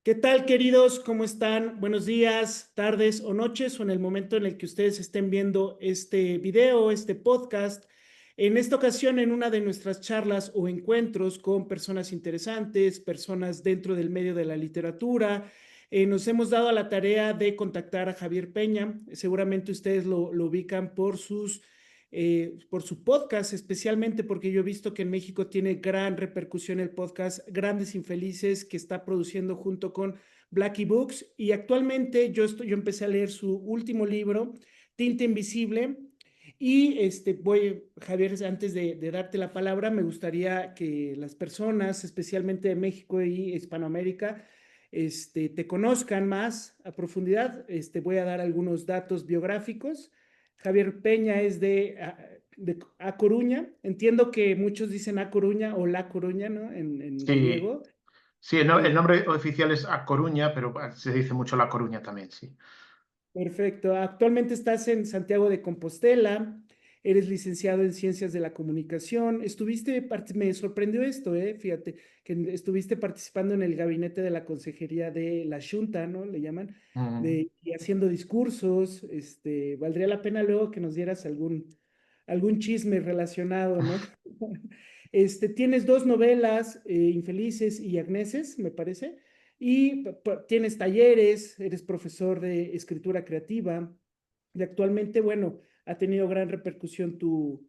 ¿Qué tal, queridos? ¿Cómo están? Buenos días, tardes o noches, o en el momento en el que ustedes estén viendo este video, este podcast. En esta ocasión, en una de nuestras charlas o encuentros con personas interesantes, personas dentro del medio de la literatura, nos hemos dado a la tarea de contactar a Javier Peña. Seguramente ustedes lo ubican por su podcast, especialmente porque yo he visto que en México tiene gran repercusión el podcast Grandes Infelices, que está produciendo junto con Blackie Books. Y actualmente yo empecé a leer su último libro, Tinta Invisible. Y Javier, antes de darte la palabra, me gustaría que las personas, especialmente de México y Hispanoamérica, te conozcan más a profundidad. Voy a dar algunos datos biográficos. Javier Peña es de A Coruña. Entiendo que muchos dicen A Coruña o La Coruña, ¿no? En Sí, gallego. sí, el Eh, nombre oficial es A Coruña, pero se dice mucho La Coruña también, sí. Perfecto. Actualmente estás en Santiago de Compostela. Eres licenciado en Ciencias de la Comunicación. Me sorprendió esto, fíjate, que estuviste participando en el gabinete de la Consejería de la Xunta, ¿no? Le llaman, Mm. y haciendo discursos. Valdría la pena luego que nos dieras algún chisme relacionado, ¿no? Tienes dos novelas, Infelices y Agneses, me parece, y tienes talleres, eres profesor de escritura creativa, y actualmente, bueno, ha tenido gran repercusión tu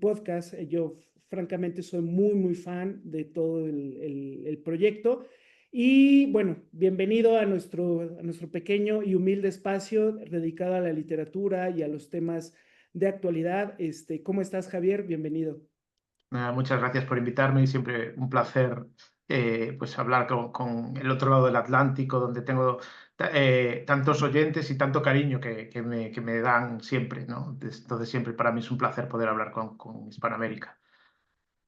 podcast. Yo, francamente, soy muy, muy fan de todo el proyecto. Y bueno, bienvenido a nuestro pequeño y humilde espacio dedicado a la literatura y a los temas de actualidad. ¿Cómo estás, Javier? Bienvenido. Muchas gracias por invitarme y siempre un placer pues hablar con el otro lado del Atlántico, donde tengo tantos oyentes y tanto cariño que me dan siempre, ¿no? Entonces siempre para mí es un placer poder hablar con Hispanoamérica.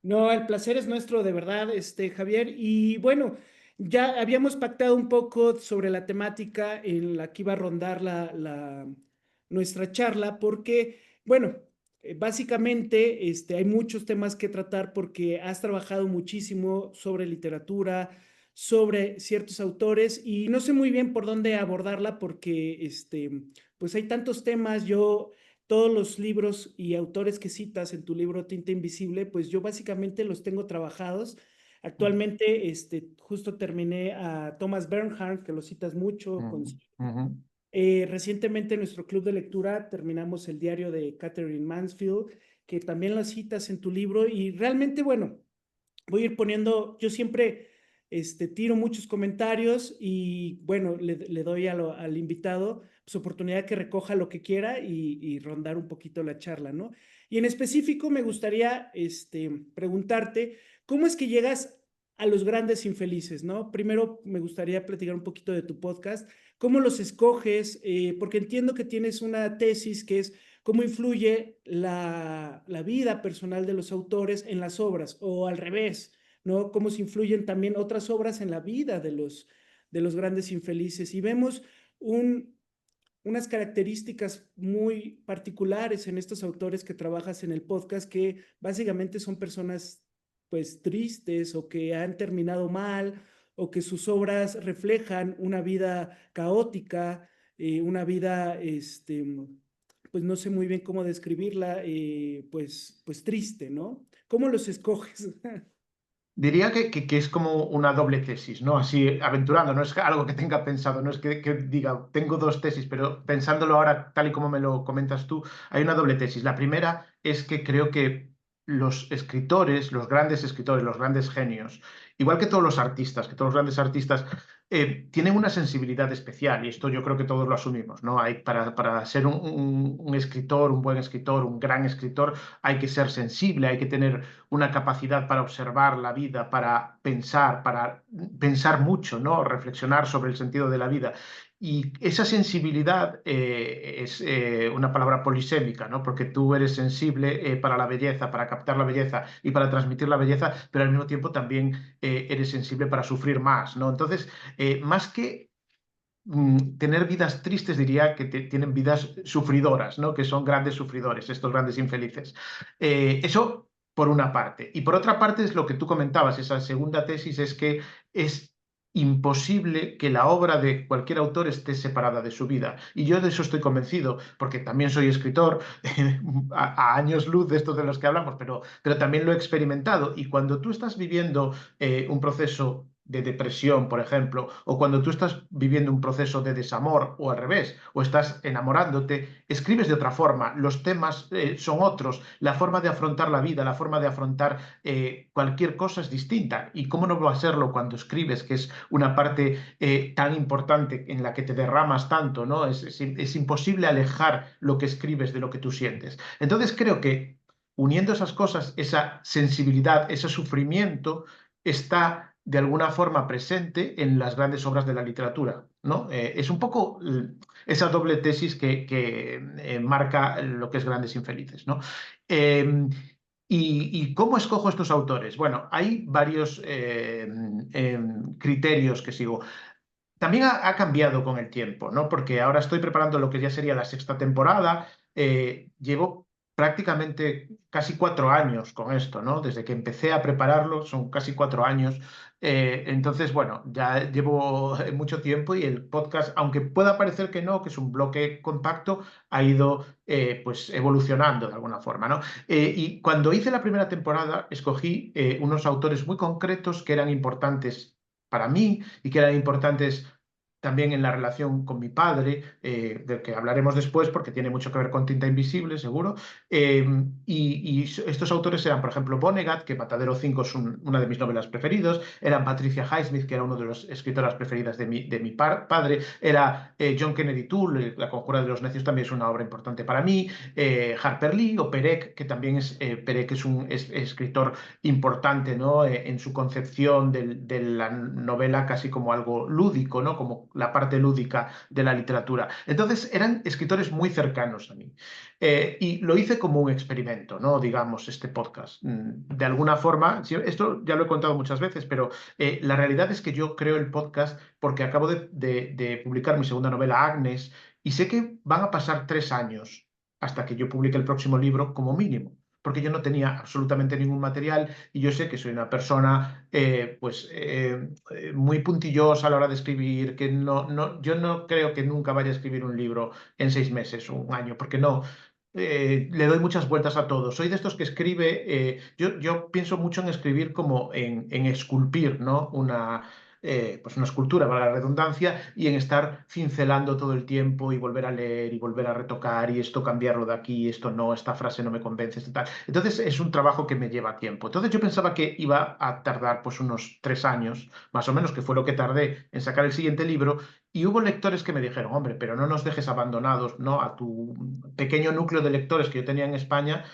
No, el placer es nuestro, de verdad, Javier. Y bueno, ya habíamos pactado un poco sobre la temática en la que iba a rondar nuestra charla, porque, bueno, básicamente hay muchos temas que tratar porque has trabajado muchísimo sobre literatura, sobre ciertos autores, y no sé muy bien por dónde abordarla porque, pues hay tantos temas. Todos los libros y autores que citas en tu libro Tinta Invisible, pues yo básicamente los tengo trabajados. Actualmente, justo terminé a Thomas Bernhard, que lo citas mucho. Mm, ujú. Recientemente en nuestro club de lectura terminamos el diario de Catherine Mansfield, que también lo citas en tu libro. Y realmente, bueno, voy a ir poniendo, yo siempre tiro muchos comentarios y bueno, le doy al invitado su oportunidad que recoja lo que quiera y rondar un poquito la charla, ¿no? Y en específico me gustaría preguntarte, ¿cómo es que llegas a los grandes infelices, ¿no? Primero me gustaría platicar un poquito de tu podcast, cómo los escoges. Porque entiendo que tienes una tesis que es cómo influye la vida personal de los autores en las obras, o al revés, ¿no? Cómo se influyen también otras obras en la vida de los grandes infelices. Y vemos un, unas características muy particulares en estos autores que trabajas en el podcast, que básicamente son personas pues tristes o que han terminado mal o que sus obras reflejan una vida caótica, una vida, pues no sé muy bien cómo describirla, pues triste, ¿no? ¿Cómo los escoges? Diría que es como una doble tesis, ¿no? Así aventurando, no es algo que tenga pensado, no es que diga, tengo dos tesis, pero pensándolo ahora, tal y como me lo comentas tú, hay una doble tesis. La primera es que creo que los escritores, los grandes genios, igual que todos los artistas, que todos los grandes artistas, tienen una sensibilidad especial y esto yo creo que todos lo asumimos, ¿no? Para ser un escritor, un buen escritor, un gran escritor, hay que ser sensible, hay que tener una capacidad para observar la vida, para pensar mucho, ¿no? Reflexionar sobre el sentido de la vida. Y esa sensibilidad es una palabra polisémica, ¿no? Porque tú eres sensible para la belleza, para captar la belleza y para transmitir la belleza, pero al mismo tiempo también eres sensible para sufrir más, ¿no? Entonces, más que tener vidas tristes, diría que tienen vidas sufridoras, ¿no? Que son grandes sufridores, estos grandes infelices. Eso por una parte. Y por otra parte es lo que tú comentabas, esa segunda tesis es que es imposible que la obra de cualquier autor esté separada de su vida. Y yo de eso estoy convencido, porque también soy escritor a años luz de estos de los que hablamos, pero también lo he experimentado. Y cuando tú estás viviendo un proceso de depresión, por ejemplo, o cuando tú estás viviendo un proceso de desamor, o al revés, o estás enamorándote, escribes de otra forma, los temas son otros, la forma de afrontar la vida, la forma de afrontar cualquier cosa es distinta. ¿Y cómo no va a serlo cuando escribes, que es una parte tan importante en la que te derramas tanto, ¿no? Es imposible alejar lo que escribes de lo que tú sientes. Entonces creo que uniendo esas cosas, esa sensibilidad, ese sufrimiento, está de alguna forma presente en las grandes obras de la literatura, ¿no? Es un poco esa doble tesis que marca lo que es Grandes Infelices, ¿no? Eh, ¿Y cómo escojo estos autores? Bueno, hay varios criterios que sigo. También ha cambiado con el tiempo, ¿no? Porque ahora estoy preparando lo que ya sería la sexta temporada. Llevo prácticamente casi 4 años con esto, ¿no? Desde que empecé a prepararlo, son casi 4 años. Entonces, bueno, ya llevo mucho tiempo y el podcast, aunque pueda parecer que no, que es un bloque compacto, ha ido pues evolucionando de alguna forma, ¿no? Y cuando hice la primera temporada, escogí unos autores muy concretos que eran importantes para mí y que eran importantes también en la relación con mi padre, del que hablaremos después porque tiene mucho que ver con Tinta Invisible, seguro. Y estos autores eran, por ejemplo, Vonnegut, que Matadero 5 es una de mis novelas preferidos, eran Patricia Highsmith, que era una de las escritoras preferidas de mi padre, era John Kennedy Toole, La Conjura de los Necios también es una obra importante para mí, Harper Lee o Perec, que también Perec es un escritor importante, ¿no? En su concepción de la novela casi como algo lúdico, ¿no? Como la parte lúdica de la literatura. Entonces eran escritores muy cercanos a mí. Y lo hice como un experimento, ¿no? Digamos, este podcast. De alguna forma, esto ya lo he contado muchas veces, pero la realidad es que yo creo el podcast porque acabo de publicar mi segunda novela, Agnes, y sé que van a pasar 3 años hasta que yo publique el próximo libro como mínimo, porque yo no tenía absolutamente ningún material y yo sé que soy una persona muy puntillosa a la hora de escribir, que yo no creo que nunca vaya a escribir un libro en 6 meses o un año, porque no. Le doy muchas vueltas a todo. Soy de estos que escribe, yo pienso mucho en escribir como en esculpir, ¿no? Pues una escultura, valga la redundancia, y en estar cincelando todo el tiempo y volver a leer y volver a retocar y esto cambiarlo de aquí, esto no, esta frase no me convence, esto tal. Entonces es un trabajo que me lleva tiempo. Entonces yo pensaba que iba a tardar pues unos 3 años, más o menos, que fue lo que tardé en sacar el siguiente libro, y hubo lectores que me dijeron, hombre, pero no nos dejes abandonados, ¿no? A tu pequeño núcleo de lectores que yo tenía en España,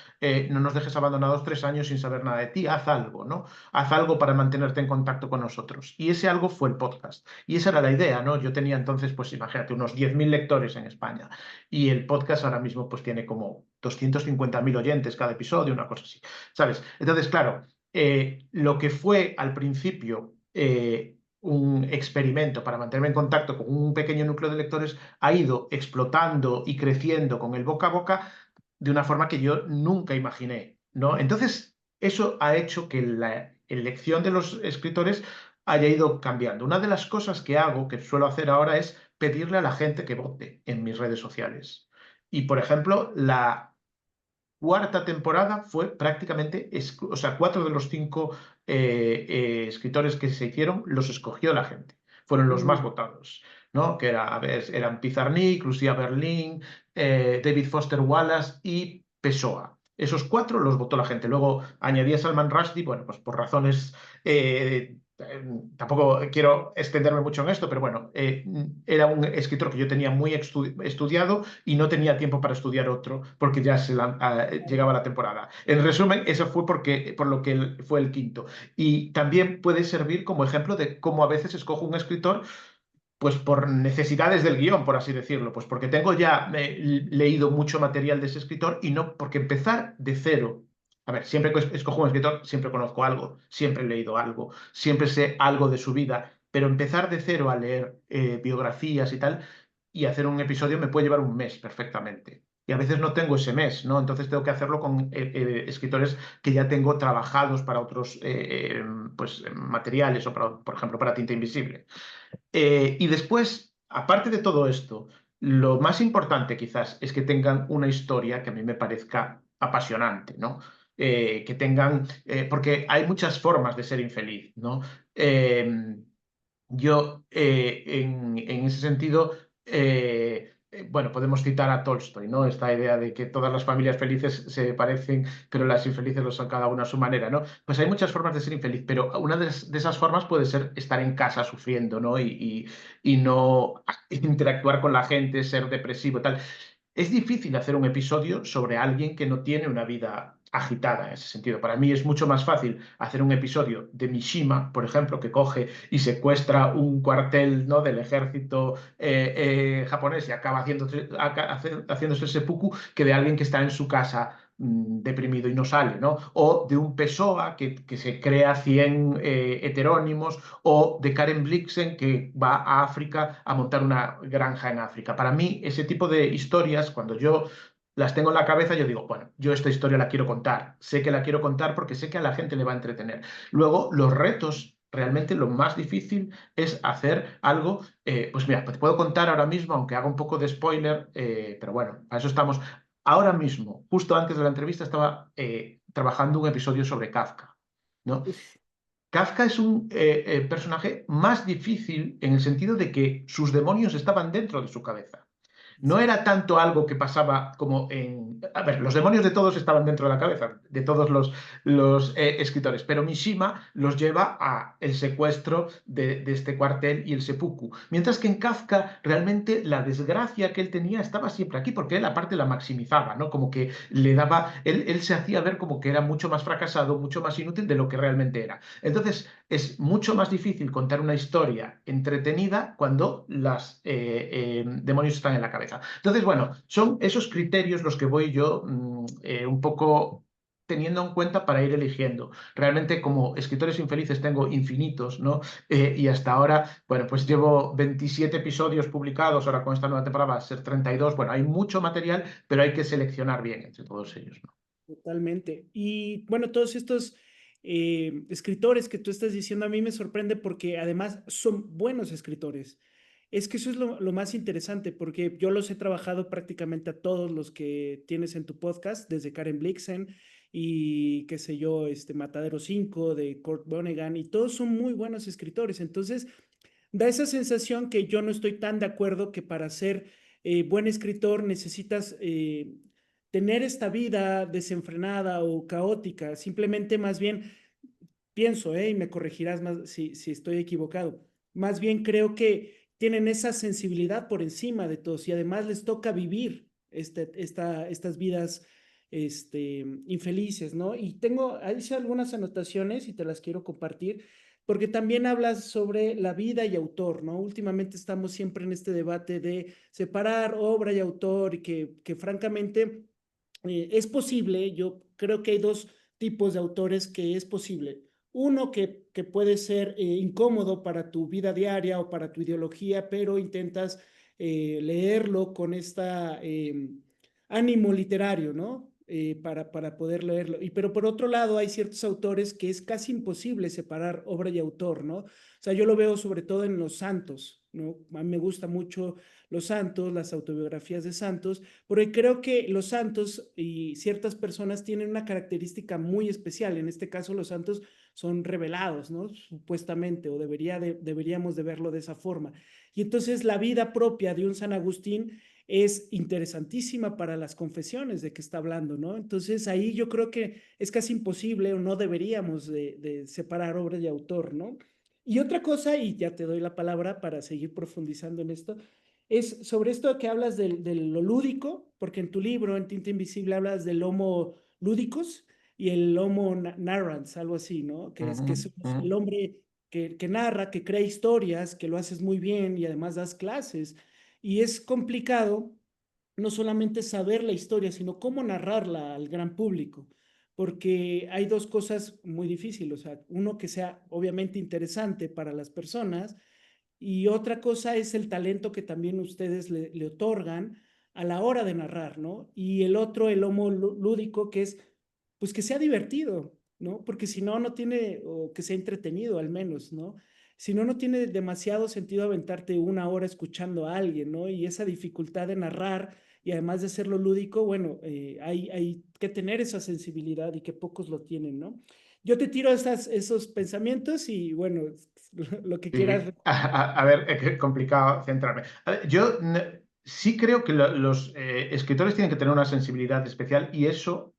no nos dejes abandonados 3 años sin saber nada de ti, haz algo, ¿no? Haz algo para mantenerte en contacto con nosotros. Y ese algo fue el podcast. Y esa era la idea, ¿no? Yo tenía entonces, pues imagínate, unos 10.000 lectores en España. Y el podcast ahora mismo, pues tiene como 250.000 oyentes cada episodio, una cosa así, ¿sabes? Entonces, claro, lo que fue al principio un experimento para mantenerme en contacto con un pequeño núcleo de lectores ha ido explotando y creciendo con el boca a boca de una forma que yo nunca imaginé, ¿no? Entonces, eso ha hecho que la elección de los escritores haya ido cambiando. Una de las cosas que hago, que suelo hacer ahora, es pedirle a la gente que vote en mis redes sociales. Y, por ejemplo, la cuarta temporada fue prácticamente, o sea, 4 de los 5 escritores que se hicieron los escogió la gente. Fueron los más Mm. votados, ¿no? Que era, a ver, eran Pizarnik, Lucía Berlín, David Foster Wallace y Pessoa. Esos 4 los votó la gente. Luego añadí a Salman Rushdie, bueno, pues por razones tampoco quiero extenderme mucho en esto, pero bueno, era un escritor que yo tenía muy estudiado y no tenía tiempo para estudiar otro porque ya llegaba la temporada. En resumen, eso fue por lo que fue el quinto. Y también puede servir como ejemplo de cómo a veces escojo un escritor pues por necesidades del guión, por así decirlo, pues porque tengo ya leído mucho material de ese escritor y no porque empezar de cero. A ver, siempre que escojo un escritor, siempre conozco algo, siempre he leído algo, siempre sé algo de su vida, pero empezar de cero a leer biografías y tal y hacer un episodio me puede llevar un mes perfectamente. y a veces no tengo ese mes, ¿no? Entonces tengo que hacerlo con escritores que ya tengo trabajados para otros pues, materiales o, por ejemplo, para Tinta Invisible. Y después, aparte de todo esto, lo más importante quizás es que tengan una historia que a mí me parezca apasionante, ¿no? Que tengan, porque hay muchas formas de ser infeliz, ¿no? Eh, en ese sentido, bueno, podemos citar a Tolstoy, ¿no? Esta idea de que todas las familias felices se parecen, pero las infelices lo son cada una a su manera, ¿no? Pues hay muchas formas de ser infeliz, pero una de esas formas puede ser estar en casa sufriendo, ¿no? Y no interactuar con la gente, ser depresivo, tal. Es difícil hacer un episodio sobre alguien que no tiene una vida agitada en ese sentido. Para mí es mucho más fácil hacer un episodio de Mishima, por ejemplo, que coge y secuestra un cuartel, ¿no? del ejército japonés y acaba haciéndose el seppuku, que de alguien que está en su casa deprimido y no sale, ¿no? O de un Pessoa que se crea 100 heterónimos, o de Karen Blixen que va a África a montar una granja en África. Para mí, ese tipo de historias, cuando yo las tengo en la cabeza, yo digo, bueno, yo esta historia la quiero contar. Sé que la quiero contar porque sé que a la gente le va a entretener. Luego, los retos, realmente lo más difícil es hacer algo, pues mira, te puedo contar ahora mismo, aunque haga un poco de spoiler, pero bueno, a eso estamos. Ahora mismo, justo antes de la entrevista, estaba trabajando un episodio sobre Kafka, ¿no? Uf, Kafka es un personaje más difícil en el sentido de que sus demonios estaban dentro de su cabeza. No sí. era tanto algo que pasaba como en... A ver, los demonios de todos estaban dentro de la cabeza, de todos los escritores, pero Mishima los lleva a el secuestro de este cuartel y el seppuku. Mientras que en Kafka realmente la desgracia que él tenía estaba siempre aquí, porque él aparte la maximizaba, ¿no? Como que le daba... Él se hacía ver como que era mucho más fracasado, mucho más inútil de lo que realmente era. Entonces, es mucho más difícil contar una historia entretenida cuando los demonios están en la cabeza. Entonces, bueno, son esos criterios los que voy yo un poco teniendo en cuenta para ir eligiendo. Realmente como escritores infelices tengo infinitos, ¿no? Y hasta ahora, bueno, pues llevo 27 episodios publicados, ahora con esta nueva temporada va a ser 32. Bueno, hay mucho material, pero hay que seleccionar bien entre todos ellos, ¿no? Totalmente. Y bueno, todos estos escritores que tú estás diciendo a mí me sorprende porque además son buenos escritores. Es que eso es lo más interesante porque yo los he trabajado prácticamente a todos los que tienes en tu podcast, desde Karen Blixen y qué sé yo, Matadero 5 de Kurt Vonnegut, y todos son muy buenos escritores. Entonces, da esa sensación que yo no estoy tan de acuerdo que para ser buen escritor necesitas tener esta vida desenfrenada o caótica. Simplemente más bien pienso, y me corregirás más si estoy equivocado, más bien creo que tienen esa sensibilidad por encima de todos y además les toca vivir estas vidas infelices, ¿no? Y hice algunas anotaciones y te las quiero compartir porque también hablas sobre la vida y autor, ¿no? Últimamente estamos siempre en este debate de separar obra y autor y que francamente es posible, yo creo que hay dos tipos de autores que es posible. Uno que puede ser incómodo para tu vida diaria o para tu ideología, pero intentas leerlo con esta ánimo literario, ¿no? Para poder leerlo. Pero por otro lado, hay ciertos autores que es casi imposible separar obra y autor, ¿no? O sea, yo lo veo sobre todo en los santos, ¿no? A mí me gusta mucho los santos, las autobiografías de santos, porque creo que los santos y ciertas personas tienen una característica muy especial. En este caso, los santos son revelados, ¿no? Supuestamente, o deberíamos de verlo de esa forma. Y entonces la vida propia de un San Agustín es interesantísima para las confesiones de que está hablando, ¿no? Entonces ahí yo creo que es casi imposible o no deberíamos de separar obra y autor, ¿no? Y otra cosa, y ya te doy la palabra para seguir profundizando en esto, es sobre esto que hablas de lo lúdico, porque en tu libro, en Tinta Invisible, hablas del Homo ludicus y el Homo narrans, algo así, ¿no? Que Ujú, es el ujú. hombre que narra, que crea historias, que lo haces muy bien y además das clases. Y es complicado no solamente saber la historia, sino cómo narrarla al gran público, porque hay dos cosas muy difíciles, o sea, uno que sea obviamente interesante para las personas y otra cosa es el talento que también ustedes le otorgan a la hora de narrar, ¿no? Y el otro, el homo lúdico, que es, pues que sea divertido, ¿no? Porque si no, no tiene, o que sea entretenido al menos, ¿no? Si no, no tiene demasiado sentido aventarte una hora escuchando a alguien, ¿no? Y esa dificultad de narrar y además de hacerlo lúdico, bueno, hay que tener esa sensibilidad y que pocos lo tienen, ¿no? Yo te tiro esos pensamientos y bueno, lo que quieras. Sí, a ver, es que complicado centrarme. A ver, yo sí creo que los escritores tienen que tener una sensibilidad especial y eso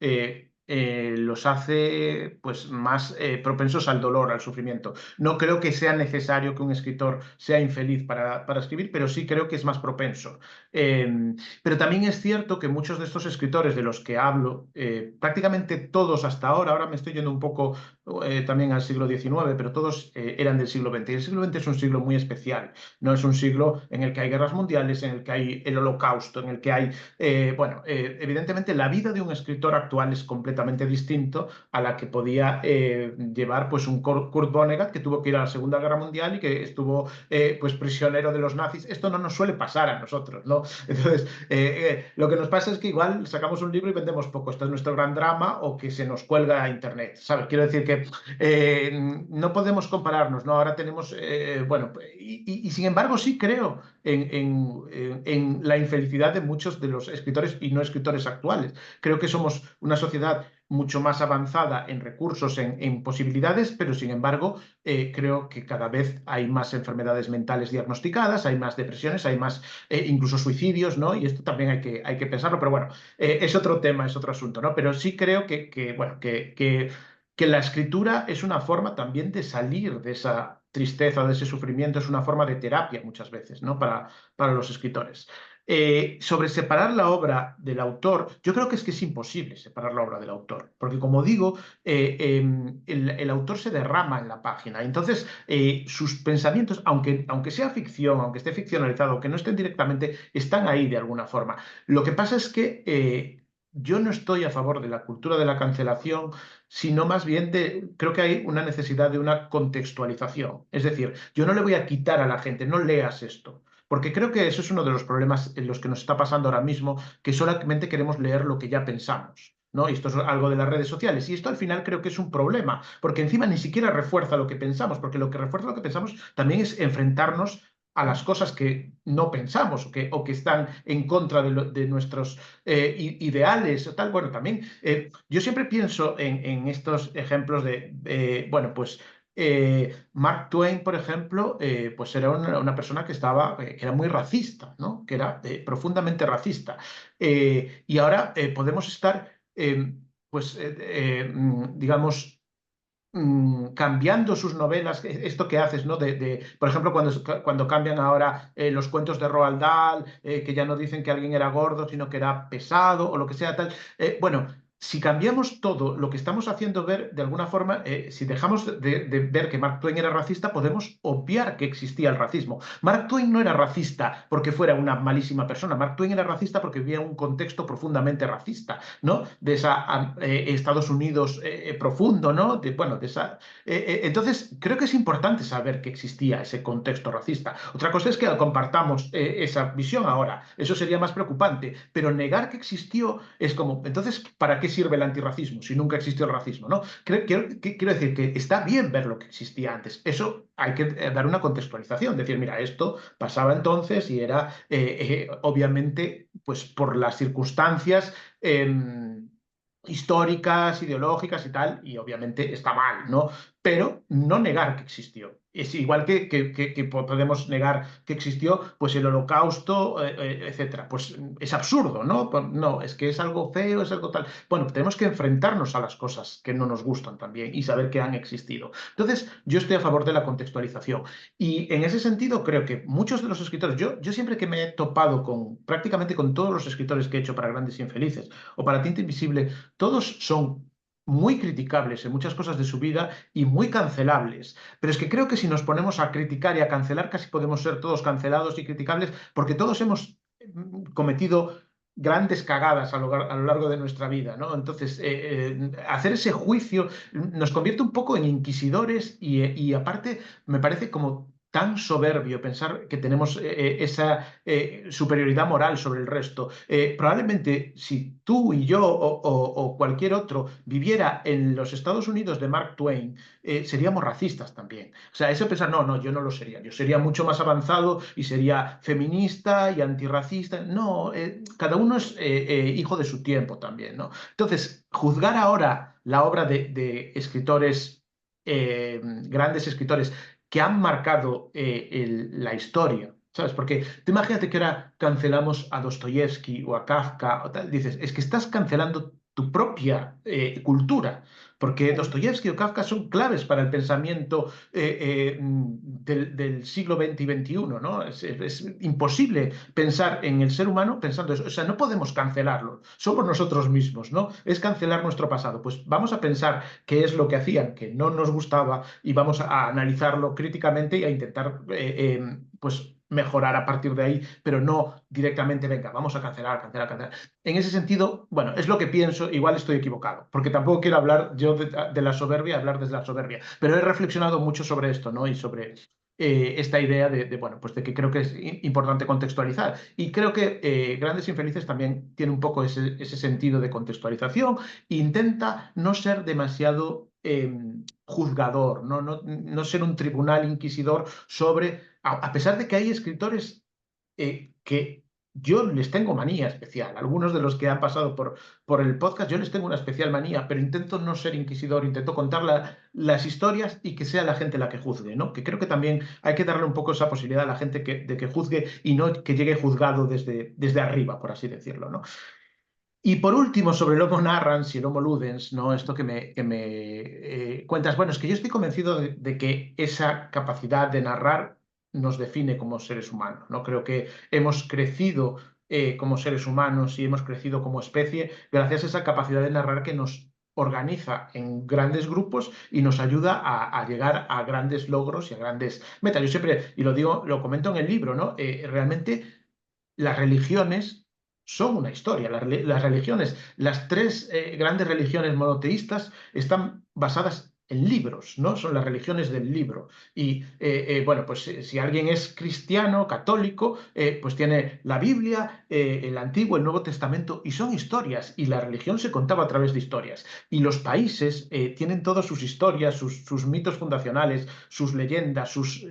los hace pues, más propensos al dolor, al sufrimiento. No creo que sea necesario que un escritor sea infeliz para escribir, pero sí creo que es más propenso. Pero también es cierto que muchos de estos escritores de los que hablo, prácticamente todos hasta ahora me estoy yendo un poco también al siglo XIX, pero todos eran del siglo XX. Y el siglo XX es un siglo muy especial. No es un siglo en el que hay guerras mundiales, en el que hay el holocausto, en el que hay, bueno, evidentemente la vida de un escritor actual es completamente distinto a la que podía llevar pues un Kurt Vonnegut que tuvo que ir a la Segunda Guerra Mundial y que estuvo pues prisionero de los nazis. Esto no nos suele pasar a nosotros, ¿no? Entonces, lo que nos pasa es que igual sacamos un libro y vendemos poco. Esto es nuestro gran drama o que se nos cuelga a Internet, ¿sabes? Quiero decir que no podemos compararnos, ¿no? Ahora tenemos, bueno, y sin embargo sí creo en la infelicidad de muchos de los escritores y no escritores actuales. Creo que somos una sociedad mucho más avanzada en recursos, en posibilidades, pero sin embargo creo que cada vez hay más enfermedades mentales diagnosticadas, hay más depresiones, hay más incluso suicidios, ¿no? Y esto también hay que pensarlo, pero bueno, es otro tema, es otro asunto, ¿no? Pero sí creo bueno, que la escritura es una forma también de salir de esa tristeza, de ese sufrimiento, es una forma de terapia muchas veces, ¿no? Para los escritores. Sobre separar la obra del autor, yo creo que es imposible separar la obra del autor, porque como digo, el autor se derrama en la página, entonces sus pensamientos, aunque sea ficción, aunque esté ficcionalizado, aunque no estén directamente, están ahí de alguna forma. Lo que pasa es que yo no estoy a favor de la cultura de la cancelación, sino más bien creo que hay una necesidad de una contextualización. Es decir, yo no le voy a quitar a la gente, no leas esto. Porque creo que eso es uno de los problemas en los que nos está pasando ahora mismo, que solamente queremos leer lo que ya pensamos. ¿No? Y esto es algo de las redes sociales. Y esto al final creo que es un problema, porque encima ni siquiera refuerza lo que pensamos, porque lo que refuerza lo que pensamos también es enfrentarnos a las cosas que no pensamos o que están en contra de nuestros ideales o tal. Bueno, también yo siempre pienso en estos ejemplos bueno, pues Mark Twain, por ejemplo, pues era una persona que era muy racista, ¿no? Que era profundamente racista. Y ahora podemos estar, pues, digamos, cambiando sus novelas, esto que haces, ¿no? Por ejemplo, cuando cambian ahora los cuentos de Roald Dahl, que ya no dicen que alguien era gordo, sino que era pesado o lo que sea tal. Bueno, si cambiamos todo lo que estamos haciendo ver, de alguna forma, si dejamos de ver que Mark Twain era racista, podemos obviar que existía el racismo. Mark Twain no era racista porque fuera una malísima persona. Mark Twain era racista porque vivía un contexto profundamente racista, ¿no? De esa Estados Unidos profundo, ¿no? Bueno, entonces, creo que es importante saber que existía ese contexto racista. Otra cosa es que compartamos esa visión ahora. Eso sería más preocupante. Pero negar que existió es como, entonces, ¿para qué sirve el antirracismo si nunca existió el racismo? ¿No? Quiero decir que está bien ver lo que existía antes. Eso hay que dar una contextualización. Decir, mira, esto pasaba entonces y era, obviamente, pues por las circunstancias. Históricas, ideológicas y tal, y obviamente está mal, ¿no? Pero no negar que existió. Es igual que podemos negar que existió pues el holocausto, etcétera. Pues es absurdo, ¿no? No, es que es algo feo, es algo tal. Bueno, tenemos que enfrentarnos a las cosas que no nos gustan también y saber que han existido. Entonces, yo estoy a favor de la contextualización. Y en ese sentido, creo que muchos de los escritores, yo siempre que me he topado prácticamente con todos los escritores que he hecho para Grandes Infelices o para Tinta Invisible, todos son muy criticables en muchas cosas de su vida y muy cancelables. Pero es que creo que si nos ponemos a criticar y a cancelar, casi podemos ser todos cancelados y criticables, porque todos hemos cometido grandes cagadas a lo largo de nuestra vida, ¿no? Entonces, hacer ese juicio nos convierte un poco en inquisidores y aparte me parece como tan soberbio, pensar que tenemos esa superioridad moral sobre el resto. Probablemente si tú y yo o cualquier otro viviera en los Estados Unidos de Mark Twain, seríamos racistas también. O sea, eso pensar, no, no, yo no lo sería. Yo sería mucho más avanzado y sería feminista y antirracista. No, cada uno es hijo de su tiempo también, ¿no? Entonces, juzgar ahora la obra de escritores, grandes escritores, que han marcado la historia, ¿sabes? Porque tú imagínate que ahora cancelamos a Dostoyevsky o a Kafka, o tal, dices, es que estás cancelando tu propia cultura, porque Dostoyevsky o Kafka son claves para el pensamiento del siglo XX y XXI, ¿no? Es imposible pensar en el ser humano pensando eso. O sea, no podemos cancelarlo, somos nosotros mismos, ¿no? Es cancelar nuestro pasado. Pues vamos a pensar qué es lo que hacían, que no nos gustaba, y vamos a analizarlo críticamente y a intentar, pues, mejorar a partir de ahí, pero no directamente, venga, vamos a cancelar, cancelar, cancelar. En ese sentido, bueno, es lo que pienso, igual estoy equivocado, porque tampoco quiero hablar yo de la soberbia, hablar desde la soberbia, pero he reflexionado mucho sobre esto, ¿no? Y sobre esta idea bueno, pues de que creo que es importante contextualizar. Y creo que Grandes Infelices también tiene un poco ese sentido de contextualización. Intenta no ser demasiado juzgador, no ser un tribunal inquisidor sobre, a pesar de que hay escritores que yo les tengo manía especial. Algunos de los que han pasado por el podcast, yo les tengo una especial manía, pero intento no ser inquisidor, intento contar las historias y que sea la gente la que juzgue, ¿no? Que creo que también hay que darle un poco esa posibilidad a la gente de que juzgue y no que llegue juzgado desde arriba, por así decirlo, ¿no? Y por último, sobre el Homo narrans y el Homo ludens, ¿no? Esto que me cuentas, bueno, es que yo estoy convencido de que esa capacidad de narrar nos define como seres humanos, ¿no? Creo que hemos crecido como seres humanos y hemos crecido como especie gracias a esa capacidad de narrar que nos organiza en grandes grupos y nos ayuda a llegar a grandes logros y a grandes metas. Yo siempre, y lo digo, lo comento en el libro, ¿no? Realmente las religiones son una historia. Las religiones, las tres grandes religiones monoteístas están basadas en libros, ¿no? Son las religiones del libro. Y bueno, pues si alguien es cristiano, católico, pues tiene la Biblia, el Antiguo, el Nuevo Testamento, y son historias. Y la religión se contaba a través de historias. Y los países tienen todas sus historias, sus mitos fundacionales, sus leyendas, sus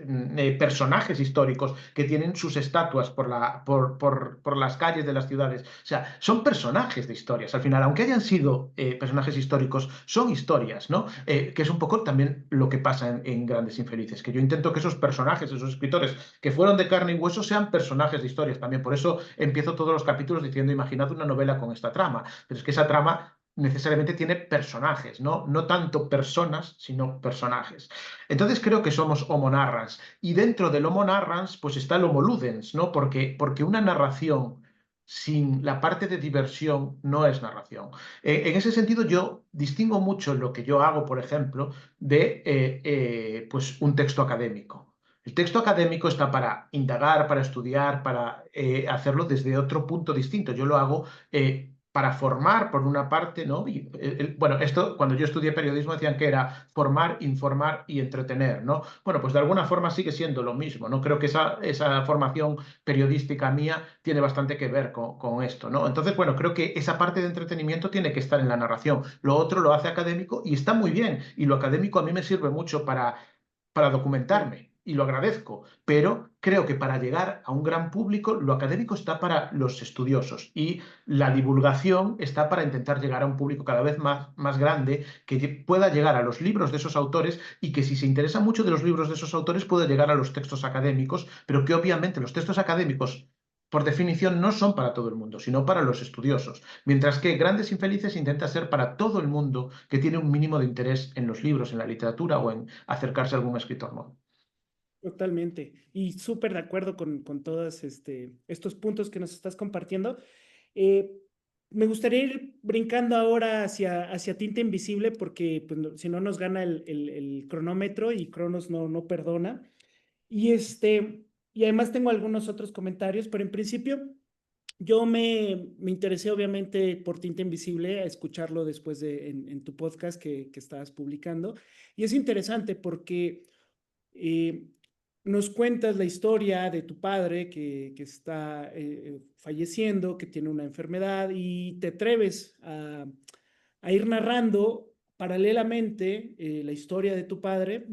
personajes históricos que tienen sus estatuas por las calles de las ciudades. O sea, son personajes de historias. Al final, aunque hayan sido personajes históricos, son historias, ¿no? Que es un poco también lo que pasa en Grandes Infelices, que yo intento que esos personajes, esos escritores que fueron de carne y hueso, sean personajes de historias también. Por eso empiezo todos los capítulos diciendo, imaginad una novela con esta trama. Pero es que esa trama necesariamente tiene personajes, ¿no? No tanto personas, sino personajes. Entonces creo que somos homo narrans. Y dentro del homo narrans, pues está el homo ludens, ¿no? Porque una narración sin la parte de diversión no es narración. En ese sentido, yo distingo mucho lo que yo hago, por ejemplo, de pues un texto académico. El texto académico está para indagar, para estudiar, para hacerlo desde otro punto distinto. Yo lo hago para formar, por una parte, ¿no? Y, bueno, esto cuando yo estudié periodismo decían que era formar, informar y entretener, ¿no? Bueno, pues de alguna forma sigue siendo lo mismo, ¿no? Creo que esa formación periodística mía tiene bastante que ver con esto, ¿no? Entonces, bueno, creo que esa parte de entretenimiento tiene que estar en la narración. Lo otro lo hace académico y está muy bien. Y lo académico a mí me sirve mucho para documentarme y lo agradezco, pero creo que para llegar a un gran público lo académico está para los estudiosos y la divulgación está para intentar llegar a un público cada vez más grande que pueda llegar a los libros de esos autores y que si se interesa mucho de los libros de esos autores pueda llegar a los textos académicos, pero que obviamente los textos académicos por definición no son para todo el mundo, sino para los estudiosos, mientras que Grandes Infelices intenta ser para todo el mundo que tiene un mínimo de interés en los libros, en la literatura o en acercarse a algún escritor nuevo. Totalmente. Y súper de acuerdo con todos estos puntos que nos estás compartiendo. Eh, Me gustaría ir brincando ahora hacia Tinta Invisible porque pues, si no nos gana el cronómetro y Cronos no perdona. Y, y además tengo algunos otros comentarios, pero en principio yo me interesé obviamente por Tinta Invisible a escucharlo después en tu podcast que estabas publicando. Y es interesante porque... eh, nos cuentas la historia de tu padre que está falleciendo, que tiene una enfermedad y te atreves a ir narrando paralelamente la historia de tu padre.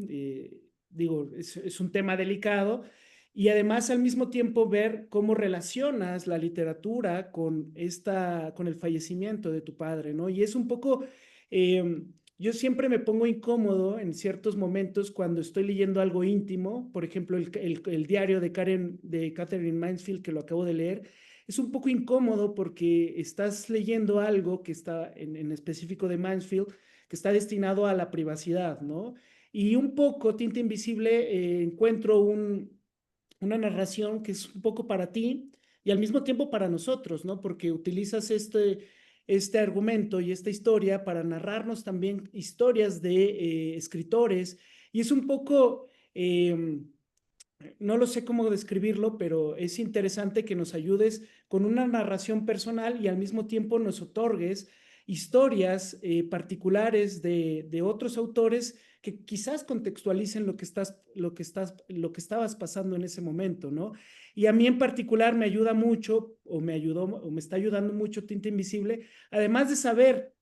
Digo, es un tema delicado y además al mismo tiempo ver cómo relacionas la literatura con, con el fallecimiento de tu padre, ¿no? Y es un poco... yo siempre me pongo incómodo en ciertos momentos cuando estoy leyendo algo íntimo, por ejemplo, el diario de Catherine Mansfield, que lo acabo de leer. Es un poco incómodo porque estás leyendo algo que está en específico de Mansfield, que está destinado a la privacidad, ¿no? Y un poco, Tinta Invisible, encuentro una narración que es un poco para ti y al mismo tiempo para nosotros, ¿no? Porque utilizas este argumento y esta historia para narrarnos también historias de escritores y es un poco... no lo sé cómo describirlo, pero es interesante que nos ayudes con una narración personal y al mismo tiempo nos otorgues historias particulares de otros autores que quizás contextualicen lo que estabas pasando en ese momento, ¿no? Y a mí en particular me ayuda mucho, o me ayudó, o me está ayudando mucho Tinta Invisible, además de saber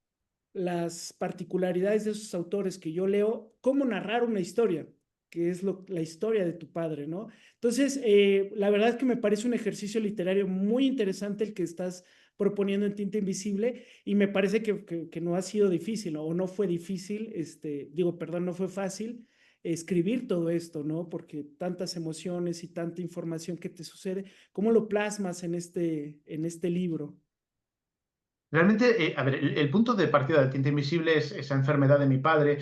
las particularidades de esos autores que yo leo, cómo narrar una historia, que es la historia de tu padre, ¿no? Entonces, la verdad es que me parece un ejercicio literario muy interesante el que estás proponiendo en Tinta Invisible y me parece que no ha sido difícil, ¿no? O no fue difícil, digo, perdón, no fue fácil escribir todo esto, ¿no? Porque tantas emociones y tanta información que te sucede, ¿cómo lo plasmas en este libro? Realmente, a ver, el punto de partida de Tinta Invisible es esa enfermedad de mi padre.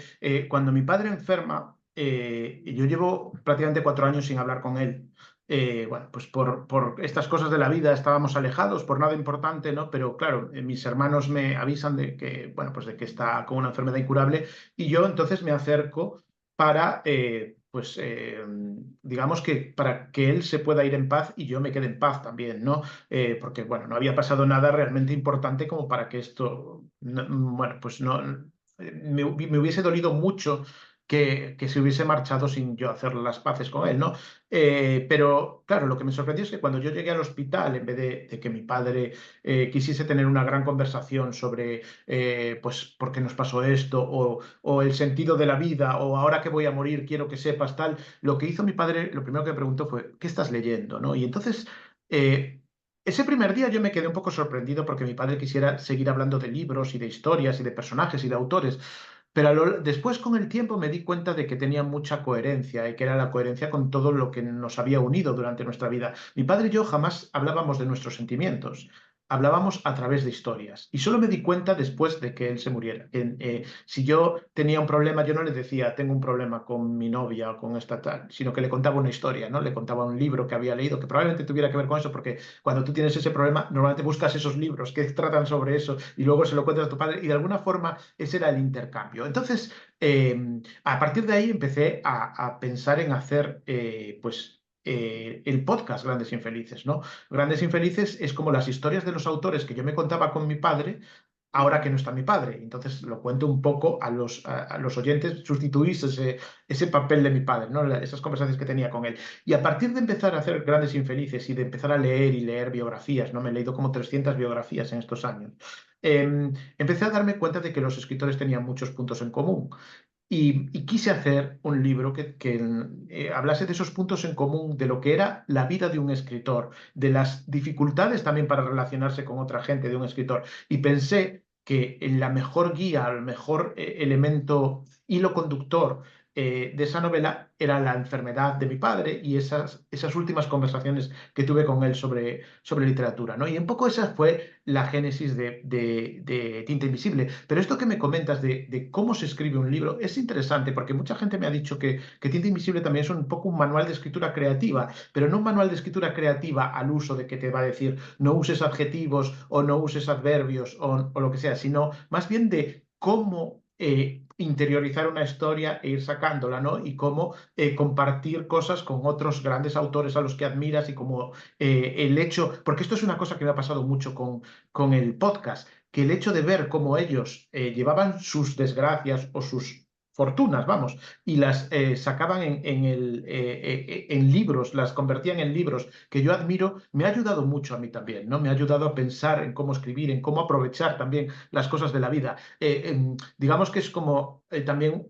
Cuando mi padre enferma, yo llevo prácticamente 4 años sin hablar con él. Bueno, pues por estas cosas de la vida estábamos alejados, por nada importante, ¿no? Pero claro, mis hermanos me avisan de que, bueno, pues de que está con una enfermedad incurable y yo entonces me acerco para, pues, digamos que para que él se pueda ir en paz y yo me quede en paz también, ¿no? Porque bueno, no había pasado nada realmente importante como para que esto, bueno, pues no, me hubiese dolido mucho que se hubiese marchado sin yo hacer las paces con él, ¿no? Pero claro, lo que me sorprendió es que cuando yo llegué al hospital, en vez de que mi padre quisiese tener una gran conversación sobre, pues, por qué nos pasó esto, o el sentido de la vida, o ahora que voy a morir, quiero que sepas tal, lo que hizo mi padre, lo primero que me preguntó fue, ¿qué estás leyendo? ¿No? Y entonces... eh, ese primer día yo me quedé un poco sorprendido porque mi padre quisiera seguir hablando de libros y de historias y de personajes y de autores, pero después con el tiempo me di cuenta de que tenía mucha coherencia y que era la coherencia con todo lo que nos había unido durante nuestra vida. Mi padre y yo jamás hablábamos de nuestros sentimientos, hablábamos a través de historias y solo me di cuenta después de que él se muriera. Si yo tenía un problema, yo no le decía, tengo un problema con mi novia o con esta tal, sino que le contaba una historia, ¿no? Le contaba un libro que había leído que probablemente tuviera que ver con eso, porque cuando tú tienes ese problema, normalmente buscas esos libros que tratan sobre eso y luego se lo cuentas a tu padre y de alguna forma ese era el intercambio. Entonces, a partir de ahí empecé a pensar en hacer, pues, el podcast Grandes Infelices, ¿no? Grandes Infelices es como las historias de los autores que yo me contaba con mi padre, ahora que no está mi padre. Entonces lo cuento un poco a los oyentes, sustituís ese papel de mi padre, ¿no? Esas conversaciones que tenía con él. Y a partir de empezar a hacer Grandes Infelices y de empezar a leer y leer biografías, ¿no? Me he leído como 300 biografías en estos años. Empecé a darme cuenta de que los escritores tenían muchos puntos en común. Y quise hacer un libro que hablase de esos puntos en común, de lo que era la vida de un escritor, de las dificultades también para relacionarse con otra gente de un escritor. Y pensé que la mejor guía, el mejor elemento, hilo conductor de esa novela era la enfermedad de mi padre y esas últimas conversaciones que tuve con él sobre literatura, ¿no? Y un poco esa fue la génesis de Tinta Invisible. Pero esto que me comentas de cómo se escribe un libro es interesante porque mucha gente me ha dicho que Tinta Invisible también es un poco un manual de escritura creativa, pero no un manual de escritura creativa al uso de que te va a decir no uses adjetivos o no uses adverbios o lo que sea, sino más bien de cómo interiorizar una historia e ir sacándola, ¿no? Y cómo compartir cosas con otros grandes autores a los que admiras y como el hecho, porque esto es una cosa que me ha pasado mucho con el podcast, que el hecho de ver cómo ellos llevaban sus desgracias o sus fortunas, vamos, y las sacaban en libros, las convertían en libros que yo admiro, me ha ayudado mucho a mí también, ¿no? Me ha ayudado a pensar en cómo escribir, en cómo aprovechar también las cosas de la vida. Digamos que es como también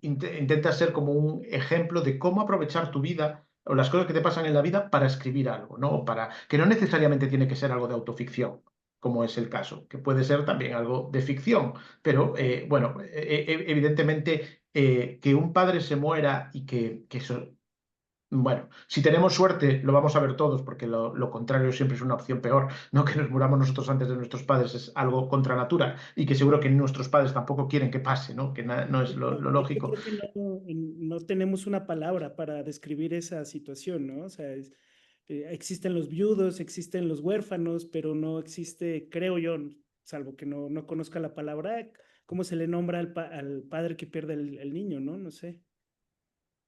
intenta ser como un ejemplo de cómo aprovechar tu vida o las cosas que te pasan en la vida para escribir algo, ¿no? O para, que no necesariamente tiene que ser algo de autoficción, como es el caso, que puede ser también algo de ficción, pero bueno, evidentemente que un padre se muera y que eso bueno, si tenemos suerte, lo vamos a ver todos, porque lo contrario siempre es una opción peor, no que nos muramos nosotros antes de nuestros padres, es algo contra natura y que seguro que nuestros padres tampoco quieren que pase, ¿no? Que no es lo De hecho, lógico. creo que no tenemos una palabra para describir esa situación, ¿no? O sea, existen los viudos, existen los huérfanos, pero no existe, creo yo, salvo que no conozca la palabra, cómo se le nombra al padre que pierde el niño, ¿no? No sé.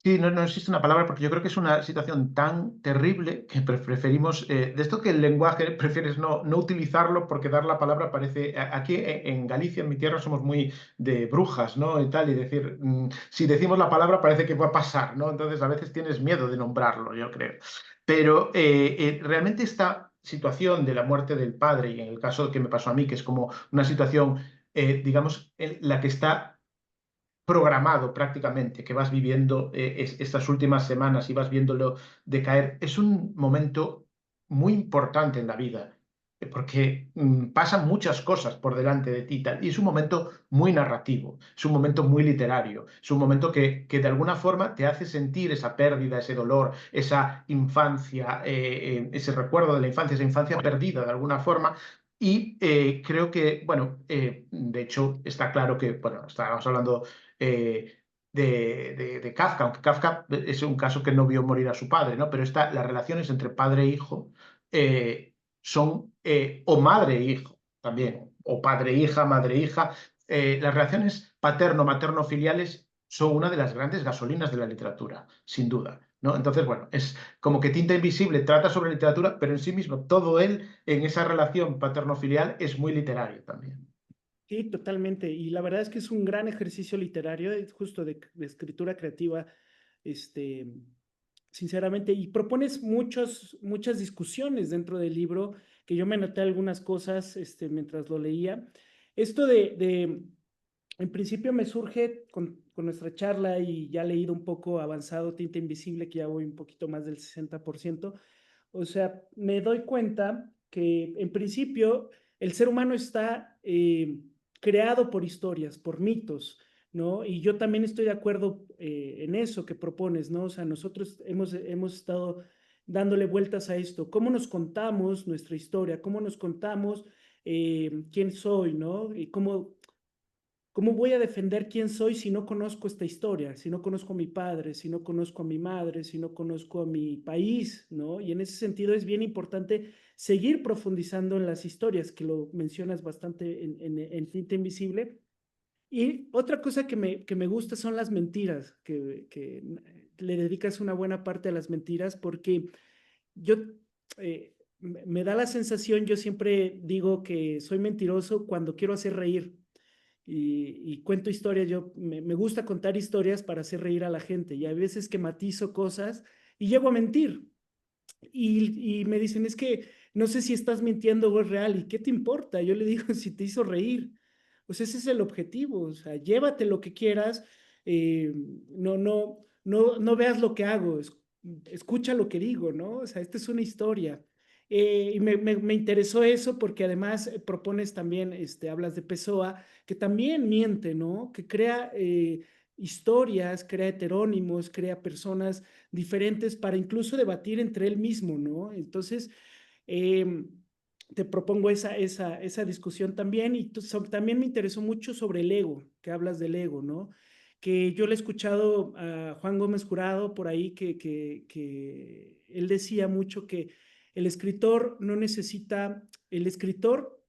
Sí, no existe una palabra porque yo creo que es una situación tan terrible que preferimos, de esto que el lenguaje prefieres no utilizarlo porque dar la palabra parece, aquí en Galicia, en mi tierra, somos muy de brujas, ¿no? Y tal, y decir, si decimos la palabra parece que va a pasar, ¿no? Entonces a veces tienes miedo de nombrarlo, yo creo. Pero realmente esta situación de la muerte del padre, y en el caso que me pasó a mí, que es como una situación, digamos, en la que está programado prácticamente, que vas viviendo estas últimas semanas y vas viéndolo decaer, es un momento muy importante en la vida, porque pasan muchas cosas por delante de ti y tal, y es un momento muy narrativo, es un momento muy literario, es un momento que de alguna forma te hace sentir esa pérdida, ese dolor, esa infancia, ese recuerdo de la infancia, esa infancia perdida de alguna forma, y creo que, bueno, de hecho está claro que, bueno, estábamos hablando eh, de Kafka, aunque Kafka es un caso que no vio morir a su padre, ¿no? Pero las relaciones entre padre e hijo son, o madre e hijo también, o padre e hija, madre e hija. Las relaciones paterno-materno-filiales son una de las grandes gasolinas de la literatura, sin duda. ¿No? Entonces, bueno, es como que Tinta Invisible trata sobre literatura, pero en sí mismo todo él en esa relación paterno-filial es muy literario también. Sí, totalmente. Y la verdad es que es un gran ejercicio literario, es justo de escritura creativa, este, sinceramente, y propones muchas discusiones dentro del libro, que yo me anoté algunas cosas, mientras lo leía. Esto en principio me surge con nuestra charla y ya he leído un poco avanzado Tinta Invisible, que ya voy un poquito más del 60%. O sea, me doy cuenta que en principio el ser humano está creado por historias, por mitos, ¿no? Y yo también estoy de acuerdo en eso que propones, ¿no? O sea, nosotros hemos estado dándole vueltas a esto. ¿Cómo nos contamos nuestra historia? ¿Cómo nos contamos quién soy, ¿no? Y ¿cómo voy a defender quién soy si no conozco esta historia? Si no conozco a mi padre, si no conozco a mi madre, si no conozco a mi país, ¿no? Y en ese sentido es bien importante seguir profundizando en las historias, que lo mencionas bastante en Tinta Invisible. Y otra cosa que me gusta son las mentiras, que le dedicas una buena parte a las mentiras, porque yo me da la sensación, yo siempre digo que soy mentiroso cuando quiero hacer reír y cuento historias. Yo me gusta contar historias para hacer reír a la gente y hay veces que matizo cosas y llego a mentir y me dicen, es que no sé si estás mintiendo o es real. ¿Y qué te importa? Yo le digo, si te hizo reír. Pues ese es el objetivo. O sea, llévate lo que quieras. No veas lo que hago. Escucha lo que digo, ¿no? O sea, esta es una historia. Y me interesó eso porque además propones también, hablas de Pessoa, que también miente, ¿no? Que crea historias, crea heterónimos, crea personas diferentes para incluso debatir entre él mismo, ¿no? Entonces, eh, te propongo esa discusión también y también me interesó mucho sobre el ego, que hablas del ego, ¿no? Que yo le he escuchado a Juan Gómez Jurado por ahí que él decía mucho que el escritor no necesita, el escritor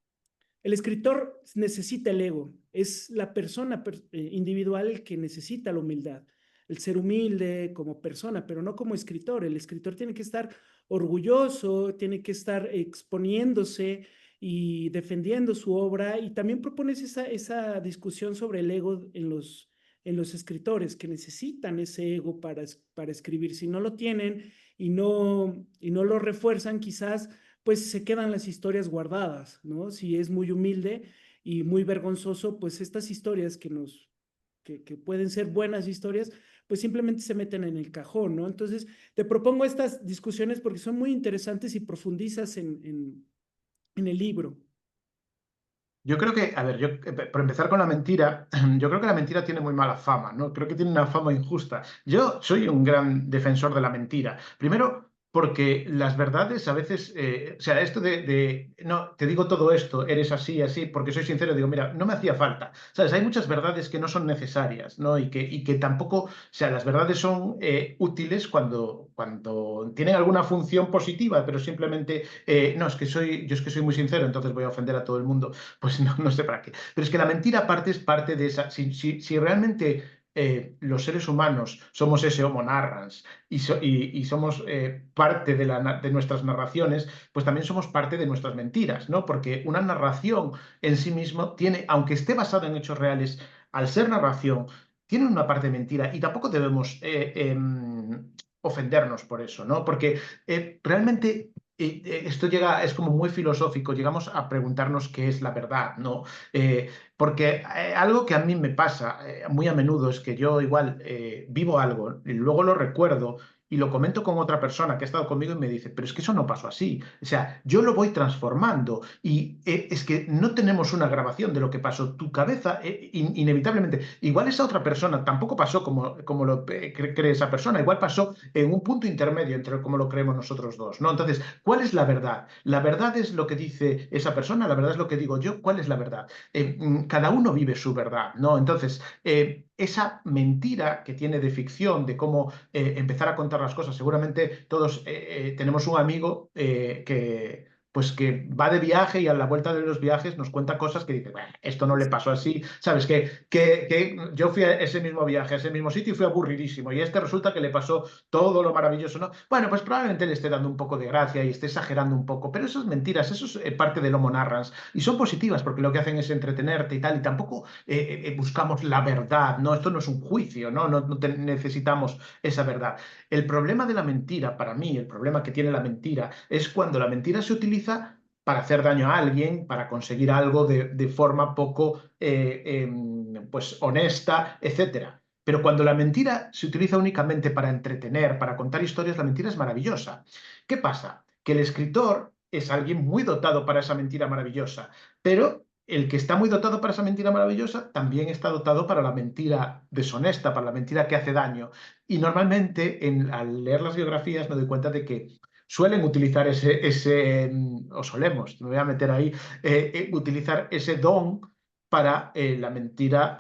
necesita el ego, es la persona individual el que necesita la humildad, el ser humilde como persona, pero no como escritor. El escritor tiene que estar orgulloso, tiene que estar exponiéndose y defendiendo su obra, y también propones esa discusión sobre el ego en los escritores, que necesitan ese ego para escribir. Si no lo tienen y no lo refuerzan, quizás pues se quedan las historias guardadas, ¿no? Si es muy humilde y muy vergonzoso, pues estas historias que pueden ser buenas historias, pues simplemente se meten en el cajón, ¿no? Entonces, te propongo estas discusiones porque son muy interesantes y profundizas en el libro. Yo creo que, a ver, por empezar con la mentira, yo creo que la mentira tiene muy mala fama, ¿no? Creo que tiene una fama injusta. Yo soy un gran defensor de la mentira. Primero, porque las verdades a veces, o sea, esto no, te digo todo esto, eres así, así, porque soy sincero, digo, mira, no me hacía falta. ¿Sabes? Hay muchas verdades que no son necesarias, ¿no? Y que tampoco, o sea, las verdades son útiles cuando tienen alguna función positiva, pero simplemente, no, yo es que soy muy sincero, entonces voy a ofender a todo el mundo, pues no, no sé para qué. Pero es que la mentira es parte de esa. Si realmente los seres humanos somos ese homo narrans y somos parte de nuestras narraciones, pues también somos parte de nuestras mentiras, ¿no? Porque una narración en sí mismo tiene, aunque esté basada en hechos reales, al ser narración, tiene una parte de mentira y tampoco debemos ofendernos por eso, ¿no? Porque realmente esto es como muy filosófico, llegamos a preguntarnos qué es la verdad, ¿no? Porque algo que a mí me pasa muy a menudo es que yo igual vivo algo y luego lo recuerdo y lo comento con otra persona que ha estado conmigo y me dice, pero es que eso no pasó así. O sea, yo lo voy transformando y es que no tenemos una grabación de lo que pasó. Tu cabeza, inevitablemente, igual esa otra persona tampoco pasó como lo cree esa persona, igual pasó en un punto intermedio entre como lo creemos nosotros dos, ¿no? Entonces, ¿cuál es la verdad? ¿La verdad es lo que dice esa persona? ¿La verdad es lo que digo yo? ¿Cuál es la verdad? Cada uno vive su verdad, ¿no? Entonces, esa mentira que tiene de ficción, de cómo empezar a contar las cosas, seguramente todos tenemos un amigo pues que va de viaje y a la vuelta de los viajes nos cuenta cosas que dice, bueno, esto no le pasó así, ¿sabes? Que yo fui a ese mismo viaje, a ese mismo sitio y fui aburridísimo y este resulta que le pasó todo lo maravilloso, ¿no? Bueno, pues probablemente le esté dando un poco de gracia y esté exagerando un poco, pero eso es mentiras, eso es parte del homo narrans y son positivas porque lo que hacen es entretenerte y tal, y tampoco buscamos la verdad, ¿no? Esto no es un juicio, ¿no? No necesitamos esa verdad. El problema de la mentira, para mí, el problema que tiene la mentira es cuando la mentira se utiliza para hacer daño a alguien, para conseguir algo de forma poco pues honesta, etcétera. Pero cuando la mentira se utiliza únicamente para entretener, para contar historias, la mentira es maravillosa. ¿Qué pasa? Que el escritor es alguien muy dotado para esa mentira maravillosa, pero el que está muy dotado para esa mentira maravillosa también está dotado para la mentira deshonesta, para la mentira que hace daño. Y normalmente al leer las biografías me doy cuenta de que suelen utilizar o solemos, me voy a meter ahí, utilizar ese don para la mentira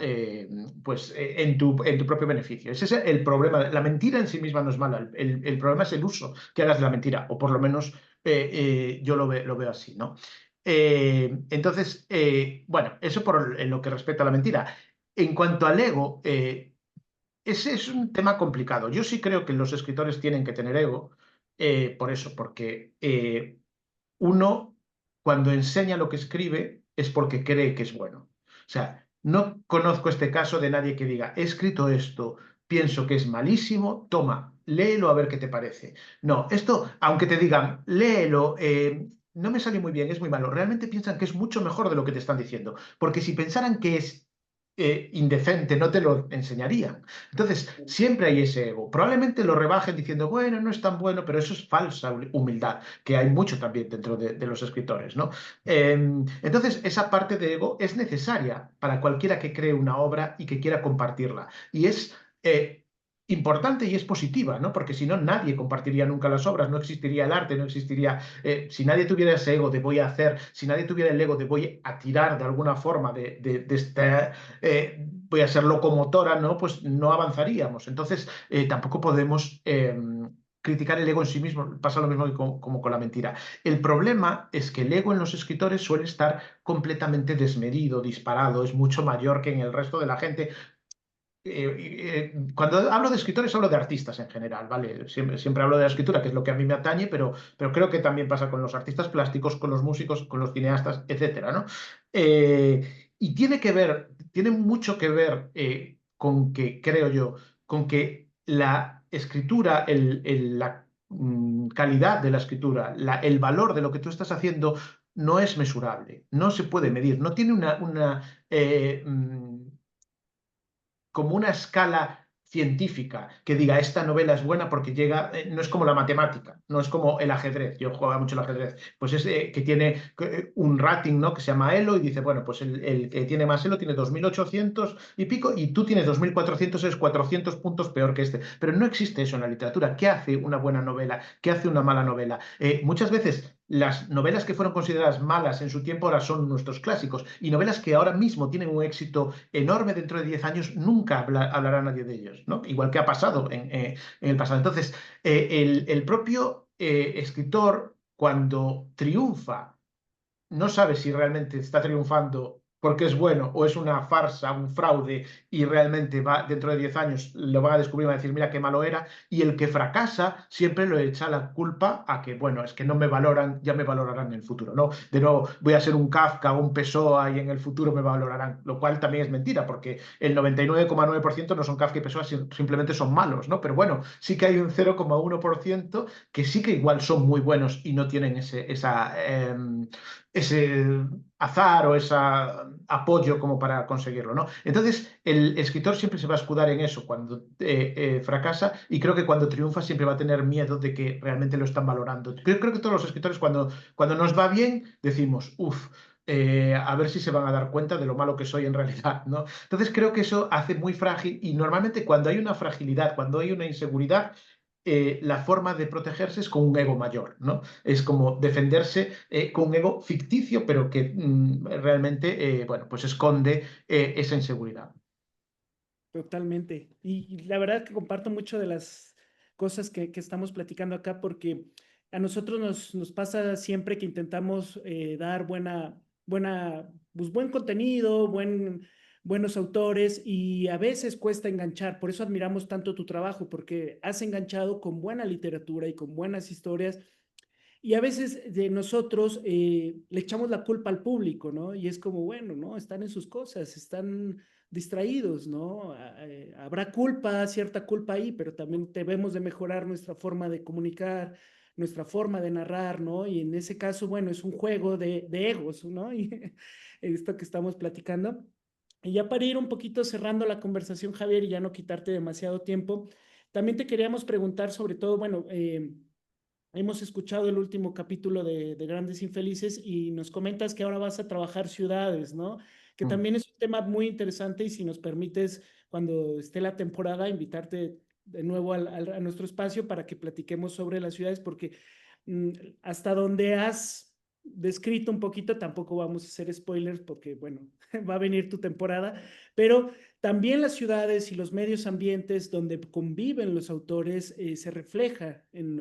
pues, en tu propio beneficio. Ese es el problema. La mentira en sí misma no es mala, el problema es el uso que hagas de la mentira, o por lo menos yo lo veo así, ¿no? Entonces, bueno, eso en lo que respecta a la mentira. En cuanto al ego, ese es un tema complicado. Yo sí creo que los escritores tienen que tener ego, por eso, porque uno cuando enseña lo que escribe es porque cree que es bueno. O sea, no conozco este caso de nadie que diga, he escrito esto, pienso que es malísimo, toma, léelo a ver qué te parece. No, esto, aunque te digan, léelo, no me sale muy bien, es muy malo, realmente piensan que es mucho mejor de lo que te están diciendo, porque si pensaran que es indecente, no te lo enseñarían. Entonces, siempre hay ese ego. Probablemente lo rebajen diciendo, bueno, no es tan bueno, pero eso es falsa humildad, que hay mucho también dentro de los escritores, ¿no? Entonces, esa parte de ego es necesaria para cualquiera que cree una obra y que quiera compartirla. Y es importante y es positiva, ¿no? Porque si no, nadie compartiría nunca las obras, no existiría el arte, no existiría... si nadie tuviera ese ego de voy a hacer, si nadie tuviera el ego de voy a tirar de alguna forma de esta voy a ser locomotora, ¿no? Pues no avanzaríamos. Entonces, tampoco podemos criticar el ego en sí mismo. Pasa lo mismo que como con la mentira. El problema es que el ego en los escritores suele estar completamente desmedido, disparado, es mucho mayor que en el resto de la gente. cuando hablo de escritores hablo de artistas en general, ¿vale? Siempre hablo de la escritura, que es lo que a mí me atañe, pero creo que también pasa con los artistas plásticos, con los músicos, con los cineastas, etcétera, ¿no? Y tiene mucho que ver con que, creo yo, con que la escritura, la calidad de la escritura, el valor de lo que tú estás haciendo no es mesurable, no se puede medir, no tiene como una escala científica que diga esta novela es buena porque llega, no es como la matemática, no es como el ajedrez, yo jugaba mucho el ajedrez, pues es que tiene un rating, ¿no? Que se llama Elo y dice, bueno, pues el que tiene más Elo tiene 2800 y pico y tú tienes 2400, es 400 puntos peor que este, pero no existe eso en la literatura. ¿Qué hace una buena novela? ¿Qué hace una mala novela? Muchas veces las novelas que fueron consideradas malas en su tiempo ahora son nuestros clásicos y novelas que ahora mismo tienen un éxito enorme dentro de 10 años, nunca hablará nadie de ellos, ¿no? Igual que ha pasado en el pasado. Entonces, el propio escritor, cuando triunfa, no sabe si realmente está triunfando porque es bueno o es una farsa, un fraude y realmente va dentro de 10 años lo van a descubrir y van a decir, mira qué malo era. Y el que fracasa siempre lo echa la culpa a que, bueno, es que no me valoran, ya me valorarán en el futuro, ¿no? De nuevo, voy a ser un Kafka o un Pessoa y en el futuro me valorarán, lo cual también es mentira porque el 99,9% no son Kafka y Pessoa, simplemente son malos, ¿no? Pero bueno, sí que hay un 0,1% que sí que igual son muy buenos y no tienen ese azar o ese apoyo como para conseguirlo, ¿no? Entonces, el escritor siempre se va a escudar en eso cuando fracasa y creo que cuando triunfa siempre va a tener miedo de que realmente lo están valorando. Creo que todos los escritores cuando nos va bien decimos, uff, a ver si se van a dar cuenta de lo malo que soy en realidad, ¿no? Entonces creo que eso hace muy frágil y normalmente cuando hay una fragilidad, cuando hay una inseguridad, la forma de protegerse es con un ego mayor, ¿no? Es como defenderse con un ego ficticio, pero que realmente, bueno, pues esconde esa inseguridad. Totalmente. Y la verdad que comparto mucho de las cosas que estamos platicando acá porque a nosotros nos pasa siempre que intentamos dar pues buen contenido, buenos autores y a veces cuesta enganchar. Por eso admiramos tanto tu trabajo porque has enganchado con buena literatura y con buenas historias. Y a veces de nosotros le echamos la culpa al público, ¿no? Y es como, bueno, ¿no? Están en sus cosas, están distraídos, ¿no? Habrá culpa, cierta culpa ahí, pero también debemos de mejorar nuestra forma de comunicar, nuestra forma de narrar, ¿no? Y en ese caso, bueno, es un juego de egos, ¿no? Y esto que estamos platicando. Y ya para ir un poquito cerrando la conversación, Javier, y ya no quitarte demasiado tiempo, también te queríamos preguntar sobre todo, bueno, hemos escuchado el último capítulo de Grandes Infelices y nos comentas que ahora vas a trabajar ciudades, ¿no? Que Mm. también es un tema muy interesante y si nos permites, cuando esté la temporada, invitarte de nuevo a nuestro espacio para que platiquemos sobre las ciudades, porque mm, hasta donde has descrito un poquito, tampoco vamos a hacer spoilers porque, bueno, va a venir tu temporada, pero también las ciudades y los medios ambientes donde conviven los autores se refleja en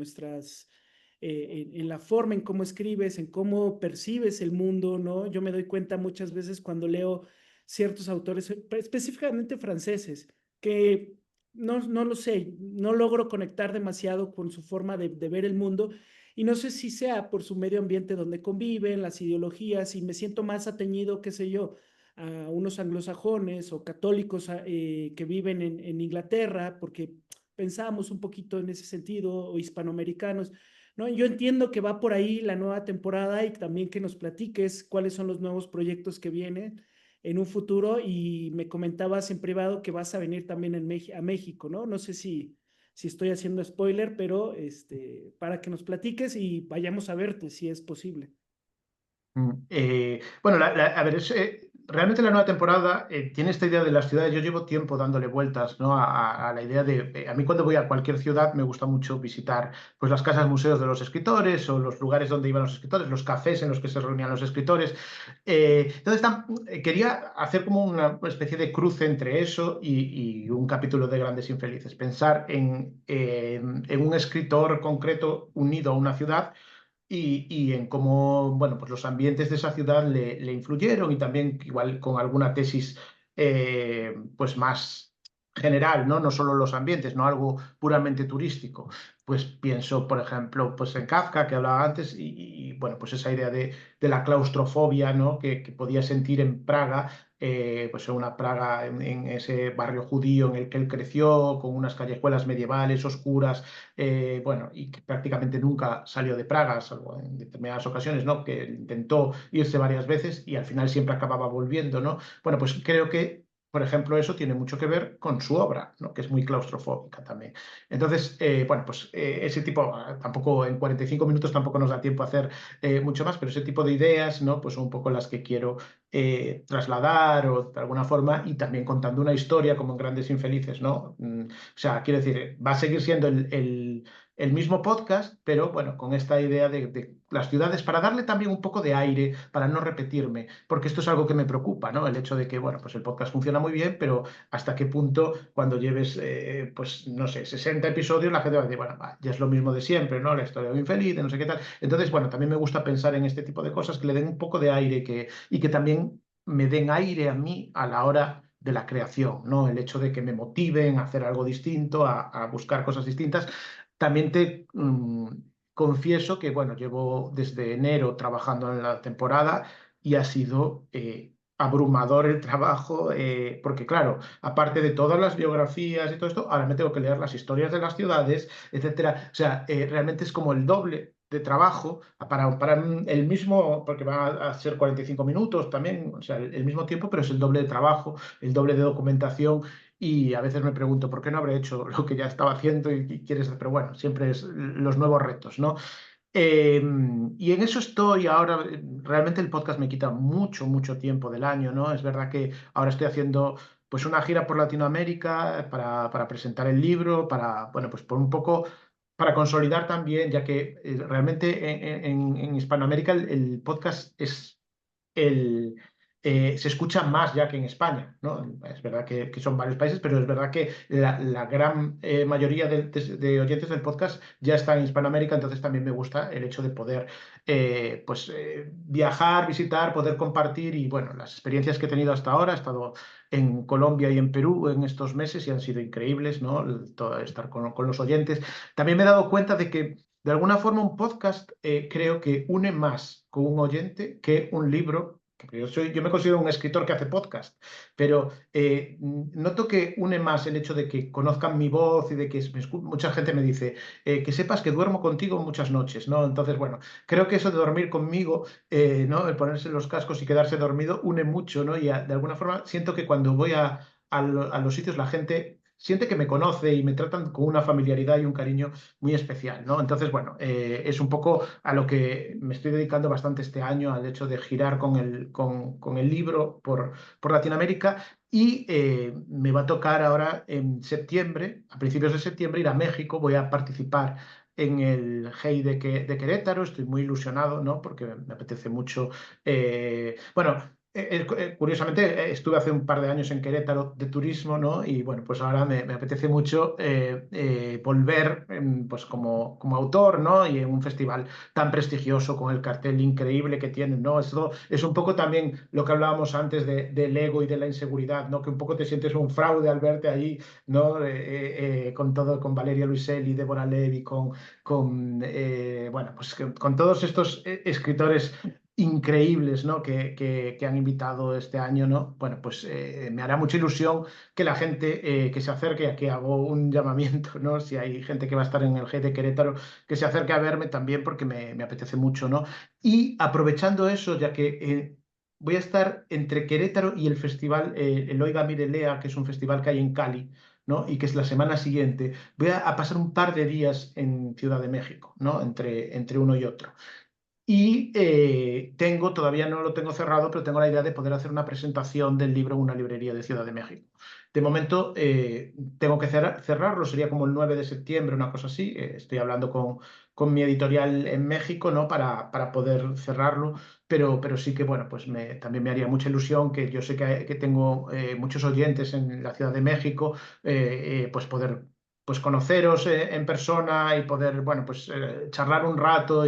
en la forma en cómo escribes, en cómo percibes el mundo, ¿no? Yo me doy cuenta muchas veces cuando leo ciertos autores, específicamente franceses, que no lo sé, no logro conectar demasiado con su forma de ver el mundo y no sé si sea por su medio ambiente donde conviven, las ideologías, y me siento más atañido, qué sé yo, a unos anglosajones o católicos que viven en Inglaterra, porque pensamos un poquito en ese sentido, o hispanoamericanos. ¿No? Yo entiendo que va por ahí la nueva temporada y también que nos platiques cuáles son los nuevos proyectos que vienen en un futuro y me comentabas en privado que vas a venir también a México, ¿no? No sé si estoy haciendo spoiler, pero para que nos platiques y vayamos a verte si es posible. Bueno, a ver, realmente la nueva temporada tiene esta idea de las ciudades. Yo llevo tiempo dándole vueltas, ¿no? A la idea a mí cuando voy a cualquier ciudad me gusta mucho visitar pues, las casas museos de los escritores o los lugares donde iban los escritores, los cafés en los que se reunían los escritores. Entonces, quería hacer como una especie de cruce entre eso y un capítulo de Grandes Infelices. Pensar en un escritor concreto unido a una ciudad y en cómo, bueno, pues los ambientes de esa ciudad le influyeron y también igual con alguna tesis pues más general, ¿no? No solo los ambientes, no algo puramente turístico. Pues pienso, por ejemplo, pues en Kafka, que hablaba antes, bueno, pues esa idea de la claustrofobia, ¿no? Que podía sentir en Praga, pues en una Praga, en ese barrio judío en el que él creció, con unas callejuelas medievales oscuras, bueno, y que prácticamente nunca salió de Praga, salvo en determinadas ocasiones, ¿no? Que intentó irse varias veces y al final siempre acababa volviendo, ¿no? Bueno, pues creo que por ejemplo, eso tiene mucho que ver con su obra, ¿no? Que es muy claustrofóbica también. Entonces, bueno, pues ese tipo, tampoco en 45 minutos tampoco nos da tiempo a hacer mucho más, pero ese tipo de ideas, ¿no? Pues son un poco las que quiero trasladar o de alguna forma y también contando una historia como en Grandes Infelices, ¿no? O sea, quiero decir, va a seguir siendo el mismo podcast, pero bueno, con esta idea de las ciudades para darle también un poco de aire, para no repetirme, porque esto es algo que me preocupa, ¿no? El hecho de que, bueno, pues el podcast funciona muy bien, pero hasta qué punto cuando lleves, pues, no sé, 60 episodios, la gente va a decir, bueno, va, ya es lo mismo de siempre, ¿no? La historia de un infeliz, de no sé qué tal. Entonces, bueno, también me gusta pensar en este tipo de cosas que le den un poco de aire y que también me den aire a mí a la hora de la creación, ¿no? El hecho de que me motiven a hacer algo distinto, a buscar cosas distintas. También te confieso que, bueno, llevo desde enero trabajando en la temporada y ha sido abrumador el trabajo, porque claro, aparte de todas las biografías y todo esto, ahora me tengo que leer las historias de las ciudades, etcétera. O sea, realmente es como el doble de trabajo para el mismo, porque va a ser 45 minutos también, o sea, el mismo tiempo, pero es el doble de trabajo, el doble de documentación. Y a veces me pregunto, ¿por qué no habré hecho lo que ya estaba haciendo y quieres? Pero bueno, siempre es los nuevos retos, ¿no? Eh, y en eso estoy ahora. Realmente el podcast me quita mucho, mucho tiempo del año, ¿no? Es verdad que ahora estoy haciendo pues una gira por Latinoamérica para presentar el libro, bueno, pues por un poco, para consolidar también, ya que realmente en Hispanoamérica el podcast es el, se escucha más ya que en España, ¿no? Es verdad que son varios países, pero es verdad que la gran mayoría de oyentes del podcast ya está en Hispanoamérica, entonces también me gusta el hecho de poder pues, viajar, visitar, poder compartir y bueno, las experiencias que he tenido hasta ahora, he estado en Colombia y en Perú en estos meses y han sido increíbles, ¿no? Todo estar con los oyentes. También me he dado cuenta de que de alguna forma un podcast creo que une más con un oyente que un libro. Que yo me considero un escritor que hace podcast, pero noto que une más el hecho de que conozcan mi voz y de que mucha gente me dice que sepas que duermo contigo muchas noches, ¿no? Entonces, bueno, creo que eso de dormir conmigo, ¿no? El ponerse los cascos y quedarse dormido une mucho, ¿no? Y de alguna forma siento que cuando voy a los sitios la gente siente que me conoce y me tratan con una familiaridad y un cariño muy especial, ¿no? Entonces, bueno, es un poco a lo que me estoy dedicando bastante este año, al hecho de girar con el libro por Latinoamérica y me va a tocar ahora en septiembre, a principios de septiembre, ir a México, voy a participar en el Hey de Querétaro, estoy muy ilusionado, ¿no? Porque me apetece mucho. Bueno, curiosamente, estuve hace un par de años en Querétaro de turismo, ¿no? Y bueno, pues ahora me apetece mucho volver pues como autor, ¿no? Y en un festival tan prestigioso con el cartel increíble que tienen, ¿no? Esto es un poco también lo que hablábamos antes del ego y de la inseguridad, ¿no? Que un poco te sientes un fraude al verte ahí, ¿no? Con todo, con Valeria Luiselli, Deborah Levy, bueno, pues con todos estos escritores increíbles, ¿no? Que han invitado este año, ¿no? Bueno, pues me hará mucha ilusión que la gente que se acerque, aquí hago un llamamiento, ¿no? Si hay gente que va a estar en el G de Querétaro, que se acerque a verme también porque me apetece mucho, ¿no? Y aprovechando eso, ya que voy a estar entre Querétaro y el festival el Oiga Mirelea, que es un festival que hay en Cali, ¿no? Y que es la semana siguiente, voy a pasar un par de días en Ciudad de México, ¿no? Entre uno y otro. Y todavía no lo tengo cerrado, pero tengo la idea de poder hacer una presentación del libro en una librería de Ciudad de México. De momento tengo que cerrarlo, sería como el 9 de septiembre, una cosa así. Estoy hablando con mi editorial en México, ¿no? Para poder cerrarlo, pero sí que, bueno, pues también me haría mucha ilusión que yo sé que tengo muchos oyentes en la Ciudad de México, pues poder pues conoceros en persona y poder, bueno, pues charlar un rato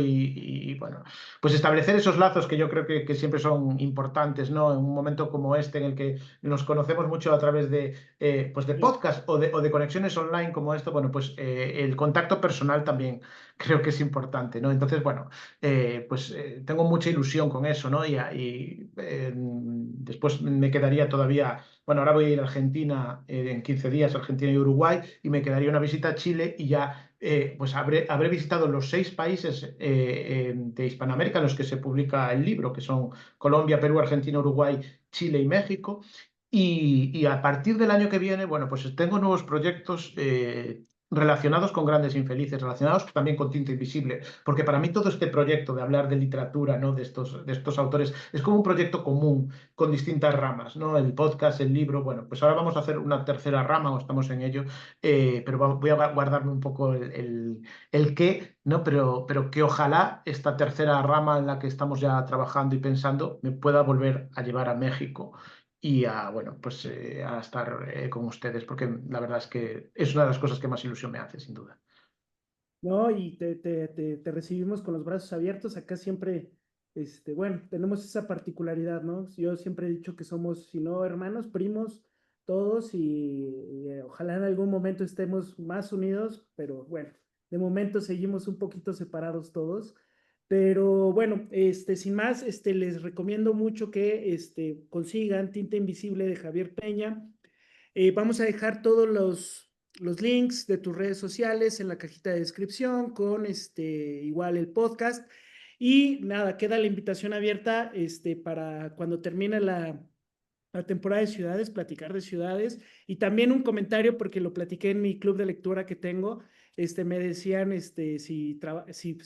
bueno, pues establecer esos lazos que yo creo que siempre son importantes, ¿no? En un momento como este en el que nos conocemos mucho a través pues de Sí. podcast o de conexiones online como esto, bueno, pues el contacto personal también creo que es importante, ¿no? Entonces, bueno, pues tengo mucha ilusión con eso, ¿no? Después me quedaría todavía, bueno, ahora voy a ir a Argentina en 15 días, Argentina y Uruguay, y me quedaría una visita a Chile y ya pues habré visitado los 6 países de Hispanoamérica en los que se publica el libro, que son Colombia, Perú, Argentina, Uruguay, Chile y México. Y a partir del año que viene, bueno, pues tengo nuevos proyectos relacionados con Grandes Infelices, relacionados también con Tinta Invisible, porque para mí todo este proyecto de hablar de literatura, ¿no? De estos autores, es como un proyecto común con distintas ramas, ¿no? El podcast, el libro, bueno, pues ahora vamos a hacer una tercera rama, o estamos en ello, pero voy a guardarme un poco el qué, ¿no? Pero que ojalá esta tercera rama en la que estamos ya trabajando y pensando me pueda volver a llevar a México y bueno, pues a estar con ustedes, porque la verdad es que es una de las cosas que más ilusión me hace, sin duda. No, y te recibimos con los brazos abiertos. Acá siempre, bueno, tenemos esa particularidad, ¿no? Yo siempre he dicho que somos, si no hermanos, primos, todos, y ojalá en algún momento estemos más unidos, pero bueno, de momento seguimos un poquito separados todos. Pero bueno, sin más, les recomiendo mucho que consigan Tinta Invisible de Javier Peña. Vamos a dejar todos los links de tus redes sociales en la cajita de descripción con igual el podcast. Y nada, queda la invitación abierta para cuando termine la temporada de ciudades, platicar de ciudades. Y también un comentario, porque lo platiqué en mi club de lectura que tengo. Me decían si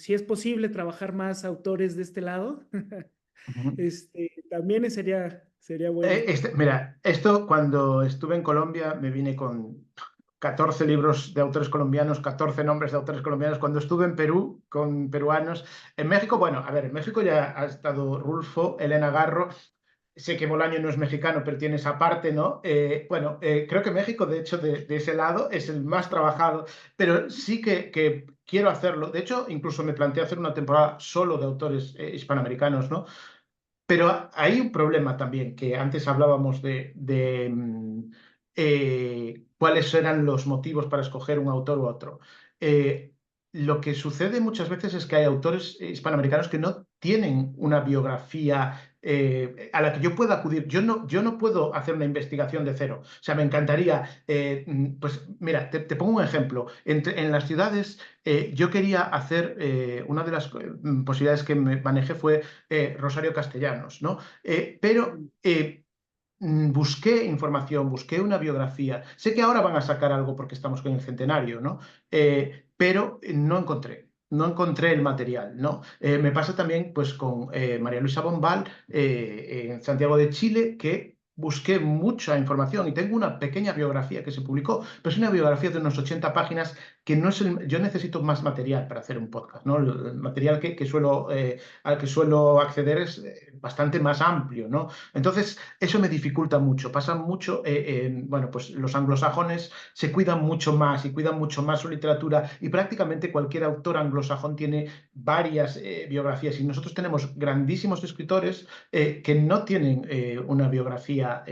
es posible trabajar más autores de este lado. Ujú. También sería bueno. Mira, esto cuando estuve en Colombia me vine con 14 libros de autores colombianos, 14 nombres de autores colombianos. Cuando estuve en Perú con peruanos, en México, bueno, a ver, en México ya ha estado Rulfo, Elena Garro. Sé que Bolaño no es mexicano, pero tiene esa parte, ¿no? Bueno, creo que México, de hecho, de ese lado es el más trabajado, pero sí que quiero hacerlo. De hecho, incluso me planteé hacer una temporada solo de autores hispanoamericanos, ¿no? Pero hay un problema también, que antes hablábamos de cuáles eran los motivos para escoger un autor u otro. Eh, lo que sucede muchas veces es que hay autores hispanoamericanos que no tienen una biografía a la que yo pueda acudir. Yo no puedo hacer una investigación de cero. O sea, me encantaría, pues mira, te pongo un ejemplo. En las ciudades, yo quería hacer, una de las posibilidades que me manejé fue Rosario Castellanos, ¿no? Pero busqué información, busqué una biografía. Sé que ahora van a sacar algo porque estamos con el centenario, ¿no? Pero no encontré. No encontré el material, ¿no? Me pasa también pues, con María Luisa Bombal en Santiago de Chile, que busqué mucha información y tengo una pequeña biografía que se publicó, pero es una biografía de unos 80 páginas que no es yo necesito más material para hacer un podcast, ¿no? El material al que suelo acceder es bastante más amplio, ¿no? Entonces, eso me dificulta mucho. Pasa mucho, bueno, pues los anglosajones se cuidan mucho más y cuidan mucho más su literatura y prácticamente cualquier autor anglosajón tiene varias biografías y nosotros tenemos grandísimos escritores que no tienen una biografía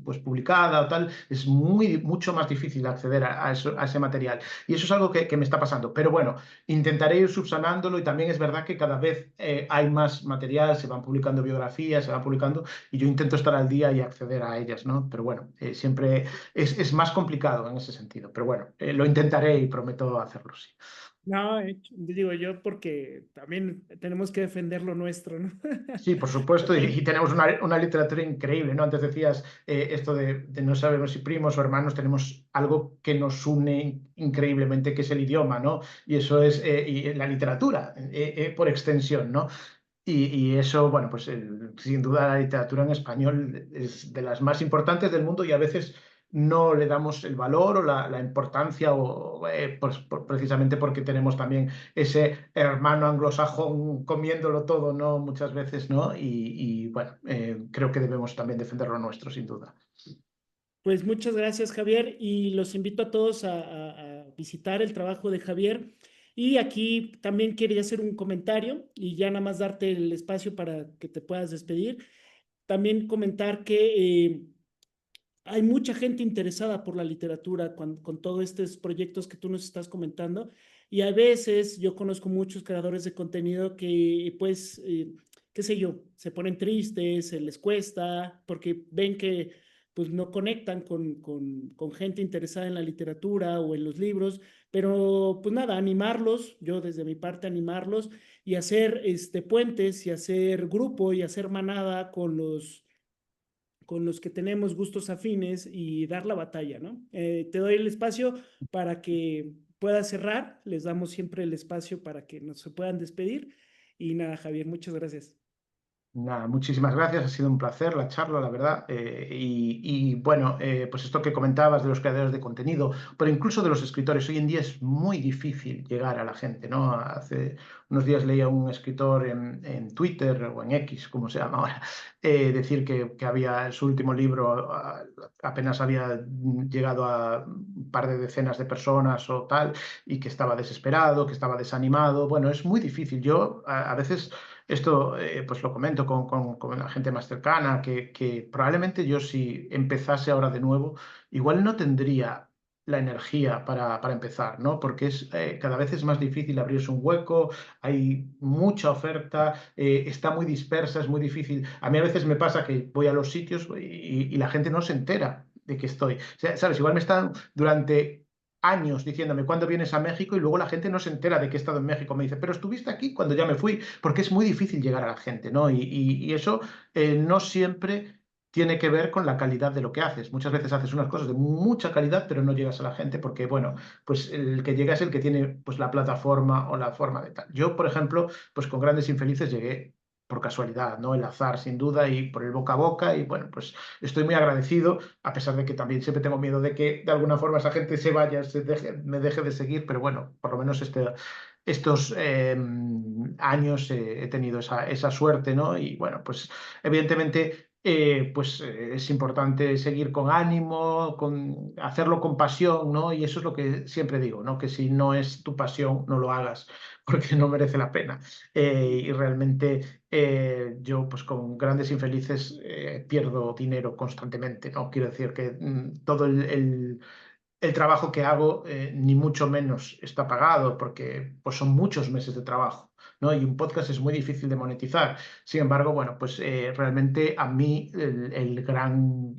pues publicada o tal. Es mucho más difícil acceder a ese material y eso es algo que me está pasando. Pero bueno, intentaré ir subsanándolo y también es verdad que cada vez hay más material, se van publicando biografías, se van publicando y yo intento estar al día y acceder a ellas, ¿no? Pero bueno, siempre es más complicado en ese sentido. Pero bueno, lo intentaré y prometo hacerlo, sí. No, digo yo porque también tenemos que defender lo nuestro, ¿no? Sí, por supuesto, y, También, y tenemos una literatura increíble, ¿no? Antes decías esto de no sabemos si primos o hermanos, tenemos algo que nos une increíblemente, que es el idioma, ¿no? Y eso es y la literatura, por extensión, ¿no? Y eso, bueno, pues sin duda la literatura en español es de las más importantes del mundo y a veces no le damos el valor o la importancia, pues, precisamente porque tenemos también ese hermano anglosajón comiéndolo todo, ¿no? Muchas veces, ¿no? Bueno, creo que debemos también defender lo nuestro, sin duda. pues muchas gracias, Javier, y los invito a todos visitar el trabajo de Javier. Y aquí también quería hacer un comentario y ya nada más darte el espacio para que te puedas despedir. También comentar que hay mucha gente interesada por la literatura con todos estos proyectos que tú nos estás comentando. Y a veces yo conozco muchos creadores de contenido que, pues, qué sé yo, se ponen tristes, se les cuesta, porque ven que pues no conectan con gente interesada en la literatura o en los libros, pero pues nada, animarlos, yo desde mi parte animarlos y hacer puentes y hacer grupo y hacer manada con los que tenemos gustos afines y dar la batalla, ¿no? Te doy el espacio para que puedas cerrar, les damos siempre el espacio para que nos se puedan despedir y nada, Javier, muchas gracias. Nada, muchísimas gracias, ha sido un placer la charla, la verdad. Bueno, pues esto que comentabas de los creadores de contenido, pero incluso de los escritores, hoy en día es muy difícil llegar a la gente, ¿no? Hace unos días leía a un escritor en Twitter o en X, como se llama ahora, decir que había su último libro, apenas había llegado a un par de decenas de personas o tal, y que estaba desesperado, que estaba desanimado. Bueno, es muy difícil. Yo a veces esto pues lo comento con la gente más cercana, que probablemente yo si empezase ahora de nuevo, igual no tendría la energía para empezar, ¿no? Porque cada vez es más difícil abrirse un hueco, hay mucha oferta, está muy dispersa, es muy difícil. A mí a veces me pasa que voy a los sitios y la gente no se entera de que estoy. O sea, ¿sabes? Igual me están durante años diciéndome cuándo vienes a México y luego la gente no se entera de que he estado en México. Me dice, pero estuviste aquí cuando ya me fui, porque es muy difícil llegar a la gente, ¿no? Y eso no siempre tiene que ver con la calidad de lo que haces. Muchas veces haces unas cosas de mucha calidad, pero no llegas a la gente porque, bueno, pues el que llega es el que tiene pues la plataforma o la forma de tal. Yo, por ejemplo, pues con Grandes Infelices llegué por casualidad, ¿no? El azar, sin duda, y por el boca a boca, y bueno, pues estoy muy agradecido, a pesar de que también siempre tengo miedo de que de alguna forma esa gente se vaya, me deje de seguir, pero bueno, por lo menos estos años he tenido esa suerte, ¿no? Y bueno, pues evidentemente es importante seguir con ánimo, hacerlo con pasión, ¿no? Y eso es lo que siempre digo, ¿no? Que si no es tu pasión, no lo hagas, porque no merece la pena. Y realmente yo, pues con Grandes Infelices, pierdo dinero constantemente, ¿no? Quiero decir que todo el trabajo que hago, ni mucho menos está pagado, porque pues, son muchos meses de trabajo, ¿no? Y un podcast es muy difícil de monetizar. Sin embargo, bueno, pues realmente a mí el gran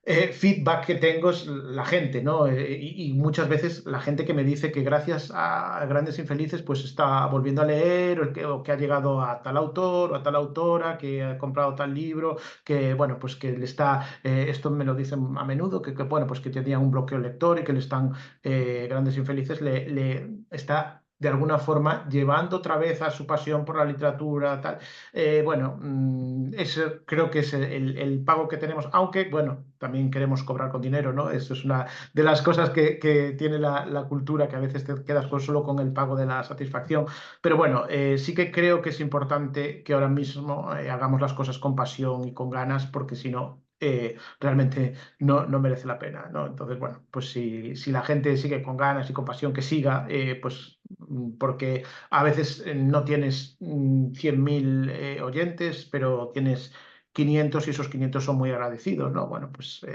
feedback que tengo es la gente, ¿no? Y muchas veces la gente que me dice que gracias a Grandes Infelices pues está volviendo a leer o que ha llegado a tal autor o a tal autora, que ha comprado tal libro, que bueno, pues que le está, esto me lo dicen a menudo, bueno, pues que tenía un bloqueo lector y que le están, Grandes Infelices le está de alguna forma llevando otra vez a su pasión por la literatura, tal. Bueno, ese creo que es el pago que tenemos, aunque, bueno, también queremos cobrar con dinero, ¿no? Eso es una de las cosas que tiene la cultura, que a veces te quedas solo con el pago de la satisfacción. Pero bueno, sí que creo que es importante que ahora mismo hagamos las cosas con pasión y con ganas, porque si no, realmente no merece la pena, ¿no? Entonces, bueno, pues si la gente sigue con ganas y con pasión, que siga, pues porque a veces no tienes 100.000 oyentes, pero tienes 500 y esos 500 son muy agradecidos, ¿no? Bueno, pues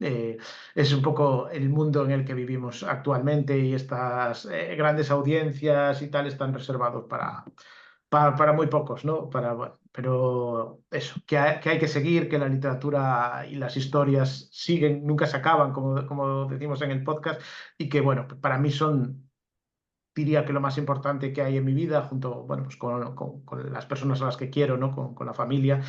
es un poco el mundo en el que vivimos actualmente y estas grandes audiencias y tal están reservados para muy pocos, ¿no? Bueno, pero eso, que hay que seguir, que la literatura y las historias siguen, nunca se acaban, como decimos en el podcast, y que, bueno, para mí son, diría que lo más importante que hay en mi vida, junto, bueno, pues con las personas a las que quiero, ¿no? Con la familia,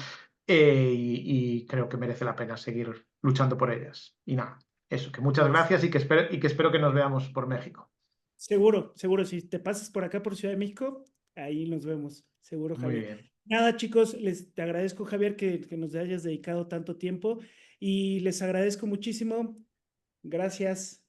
y creo que merece la pena seguir luchando por ellas. Y nada, eso, que muchas Pues, gracias y que espero que nos veamos por México. seguro, seguro, si te pasas por acá por Ciudad de México, ahí nos vemos, seguro, Muy Javier. bien. Nada, chicos, te agradezco, Javier, que nos hayas dedicado tanto tiempo y les agradezco muchísimo. Gracias.